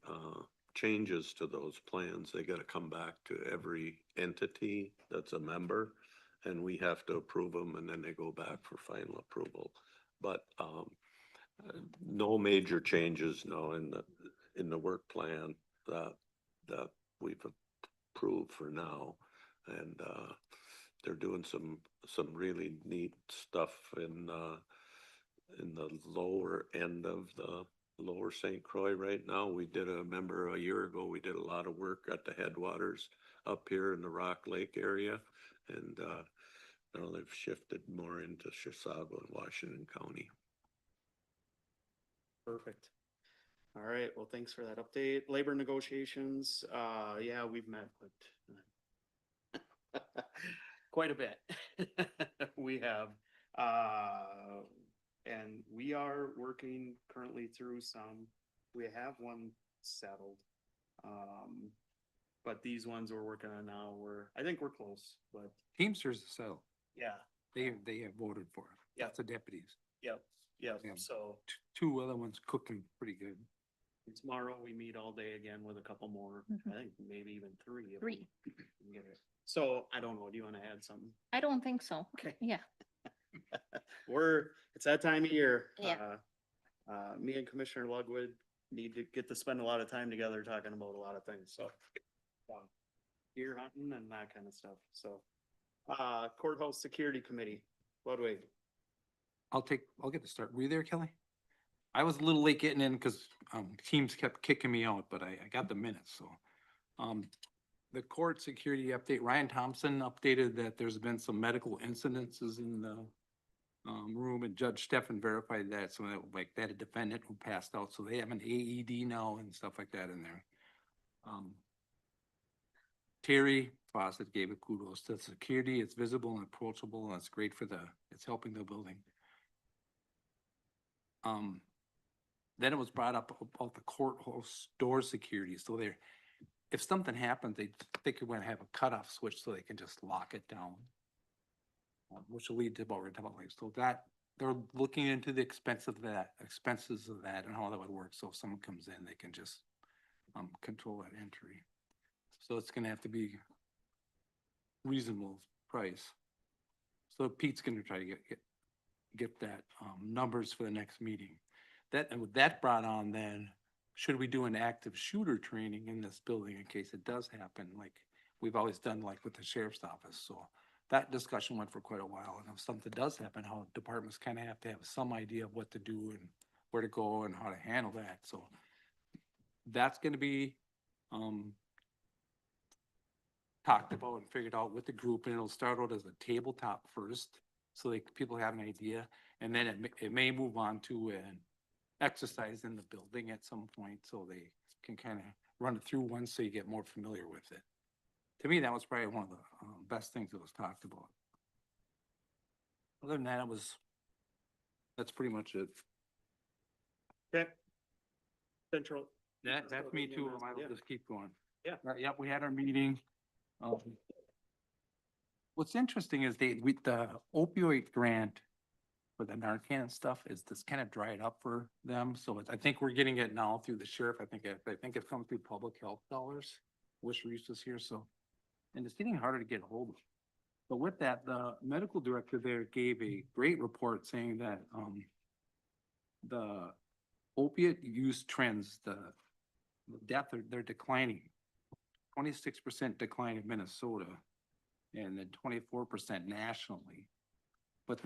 changes to those plans, they gotta come back to every entity that's a member, and we have to approve them, and then they go back for final approval. But no major changes, no, in the work plan that we've approved for now. And they're doing some really neat stuff in the lower end of the Lower St. Croix right now. We did remember a year ago, we did a lot of work at the headwaters up here in the Rock Lake area. And now they've shifted more into Chisago and Washington County. Perfect. All right, well, thanks for that update. Labor negotiations, yeah, we've met, but quite a bit. We have, and we are working currently through some. We have one settled. But these ones we're working on now, I think we're close, but Teamsters is settled. yeah. They have voted for it. Yeah. Lots of deputies. Yep, Yeah. so, Two other ones cooking pretty good. Tomorrow we meet all day again with a couple more, I think maybe even three. if Three. we can get it. So I don't know, do you want to add something? I don't think so. Okay. Yeah. It's that time of year. Yeah. Me and Commissioner Ludwig need to get to spend a lot of time together talking about a lot of things, so. Deer hunting and that kind of stuff, so. Courthouse Security Committee, Ludwig. I'll get the start. Were you there, Kelly? I was a little late getting in because teams kept kicking me out, but I got the minutes, so. The court security update, Ryan Thompson updated that there's been some medical incidences in the room, and Judge Steffen verified that, so that, like, that a defendant who passed out, so they have an AED now and stuff like that in there. Terry Fawcett gave a kudos to security. It's visible and approachable, and it's great it's helping the building. Then it was brought up about the courthouse door security, so if something happens, they think you're gonna have a cutoff switch so they can just lock it down. Which will lead to what we're talking about, like, so that, they're looking into the expenses of that and how that would work, so if someone comes in, they can just control that entry. So it's gonna have to be reasonable price. So Pete's gonna try to get that numbers for the next meeting. And with that brought on, then should we do an active shooter training in this building in case it does happen, like we've always done, like with the sheriff's office? So that discussion went for quite a while, and if something does happen, how departments kind of have to have some idea of what to do and where to go and how to handle that. So that's gonna be talked about and figured out with the group, and it'll start out as a tabletop first, so people have an idea, and then it may move on to an exercise in the building at some point, so they can kind of run it through once, so you get more familiar with it. To me, that was probably one of the best things that was talked about. Other than that, that's pretty much it. Okay. Central. That's me too. I Yeah. will just keep going. Yeah. Yep, we had our meeting. What's interesting is the opioid grant for the Narcan and stuff is this kind of dried up for them. So I think we're getting it now through the sheriff. I think it comes through public health dollars. Wish Reese was here, so, and it's getting harder to get a hold of. But with that, the medical director there gave a great report saying that the opiate use trends, the death, they're declining. 26% decline in Minnesota, and then 24% nationally. But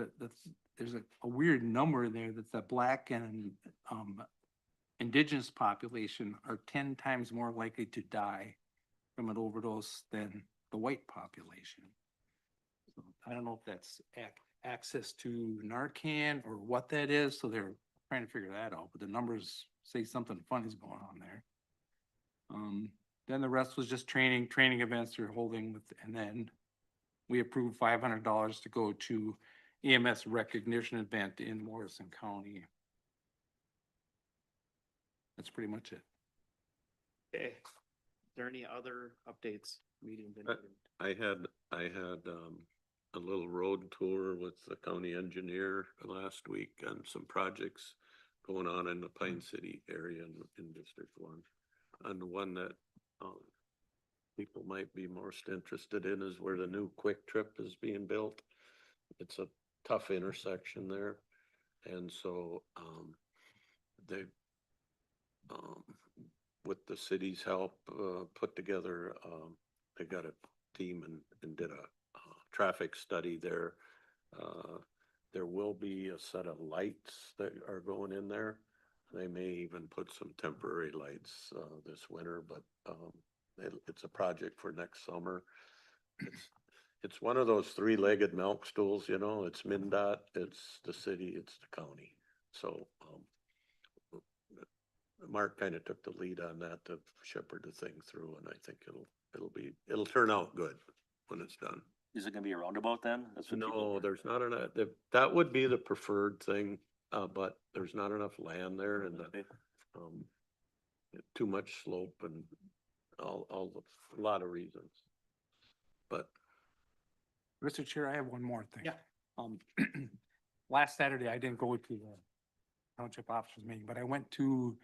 there's a weird number there that's the Black and indigenous population are 10 times more likely to die from an overdose than the white population. So I don't know if that's access to Narcan or what that is, so they're trying to figure that out, but the numbers say something funny's going on there. Then the rest was just training events they're holding with, and then we approved $500 to go to EMS recognition event in Morrison County. That's pretty much it. Okay. Is there any other updates? Meeting. I had a little road tour with the county engineer last week on some projects going on in the Pine City area in District 1. And the one that people might be most interested in is where the new Quick Trip is being built. It's a tough intersection there. And so they, with the city's help, put together, they got a team and did a traffic study there. There will be a set of lights that are going in there. They may even put some temporary lights this winter, but it's a project for next summer. It's one of those three-legged milk stools, you know, it's MnDOT, it's the city, it's the county. So Mark kind of took the lead on that to shepherd the thing through, and I think it'll turn out good when it's done. Is it gonna be a roundabout then? That's what people- No, there's not enough, that would be the preferred thing, but there's not enough land there and too much slope and a lot of reasons. But Mr. Chair, I have one more thing. Yeah. Last Saturday, I didn't go to the township officers meeting, but I went to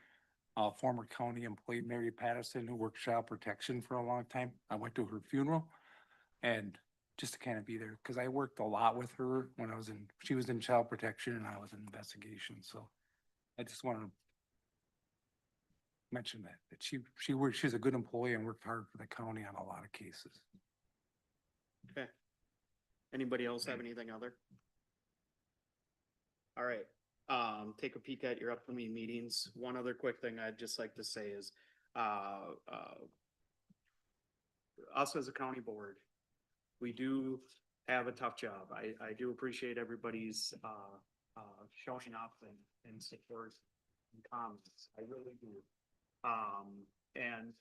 former county employee Mary Patterson, who worked child protection for a long time. I went to her funeral and just to kind of be there, because I worked a lot with her when she was in child protection and I was in investigation, so I just want to mention that she's a good employee and worked hard for the county on a lot of cases. Okay. Anybody else have anything other? All right, take a peek at your upcoming meetings. One other quick thing I'd just like to say is, us as a county board, we do have a tough job. I do appreciate everybody's, showing up and support and comments. I really do. And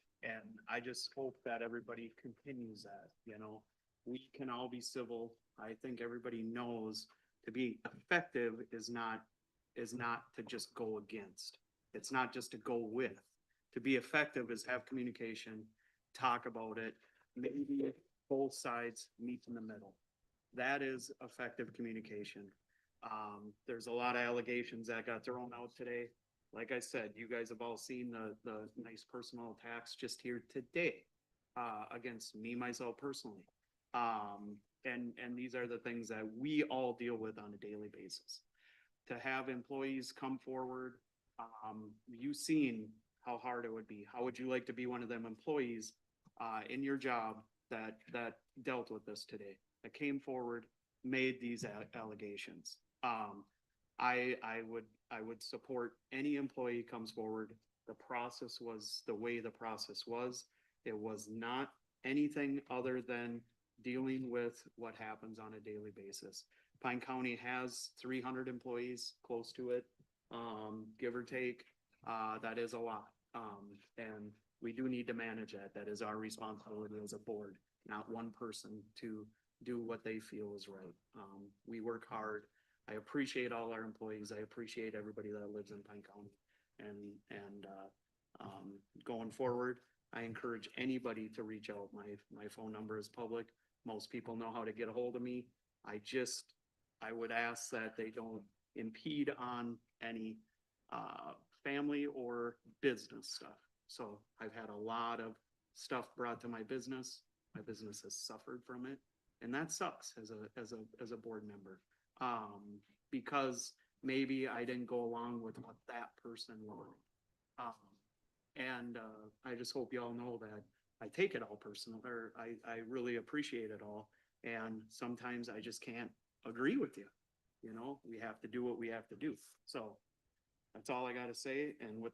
I just hope that everybody continues that, you know, we can all be civil. I think everybody knows to be effective is not to just go against. It's not just to go with. To be effective is have communication, talk about it, maybe both sides meet in the middle. That is effective communication. There's a lot of allegations that got thrown out today. Like I said, you guys have all seen the nice personal attacks just here today, against me, myself personally. And these are the things that we all deal with on a daily basis. To have employees come forward, you've seen how hard it would be. How would you like to be one of them employees, in your job that dealt with this today, that came forward, made these allegations? I would support any employee comes forward. The process was the way the process was. It was not anything other than dealing with what happens on a daily basis. Pine County has 300 employees, close to it, give or take. That is a lot. And we do need to manage that. That is our responsibility as a board, not one person to do what they feel is right. We work hard. I appreciate all our employees. I appreciate everybody that lives in Pine County. And going forward, I encourage anybody to reach out. My phone number is public. Most people know how to get a hold of me. I would ask that they don't impede on any family or business stuff. So I've had a lot of stuff brought to my business. My business has suffered from it, and that sucks as a board member. Because maybe I didn't go along with what that person wanted. I just hope y'all know that I take it all personal, or I really appreciate it all. And sometimes I just can't agree with you. You know, we have to do what we have to do. So that's all I gotta say. And with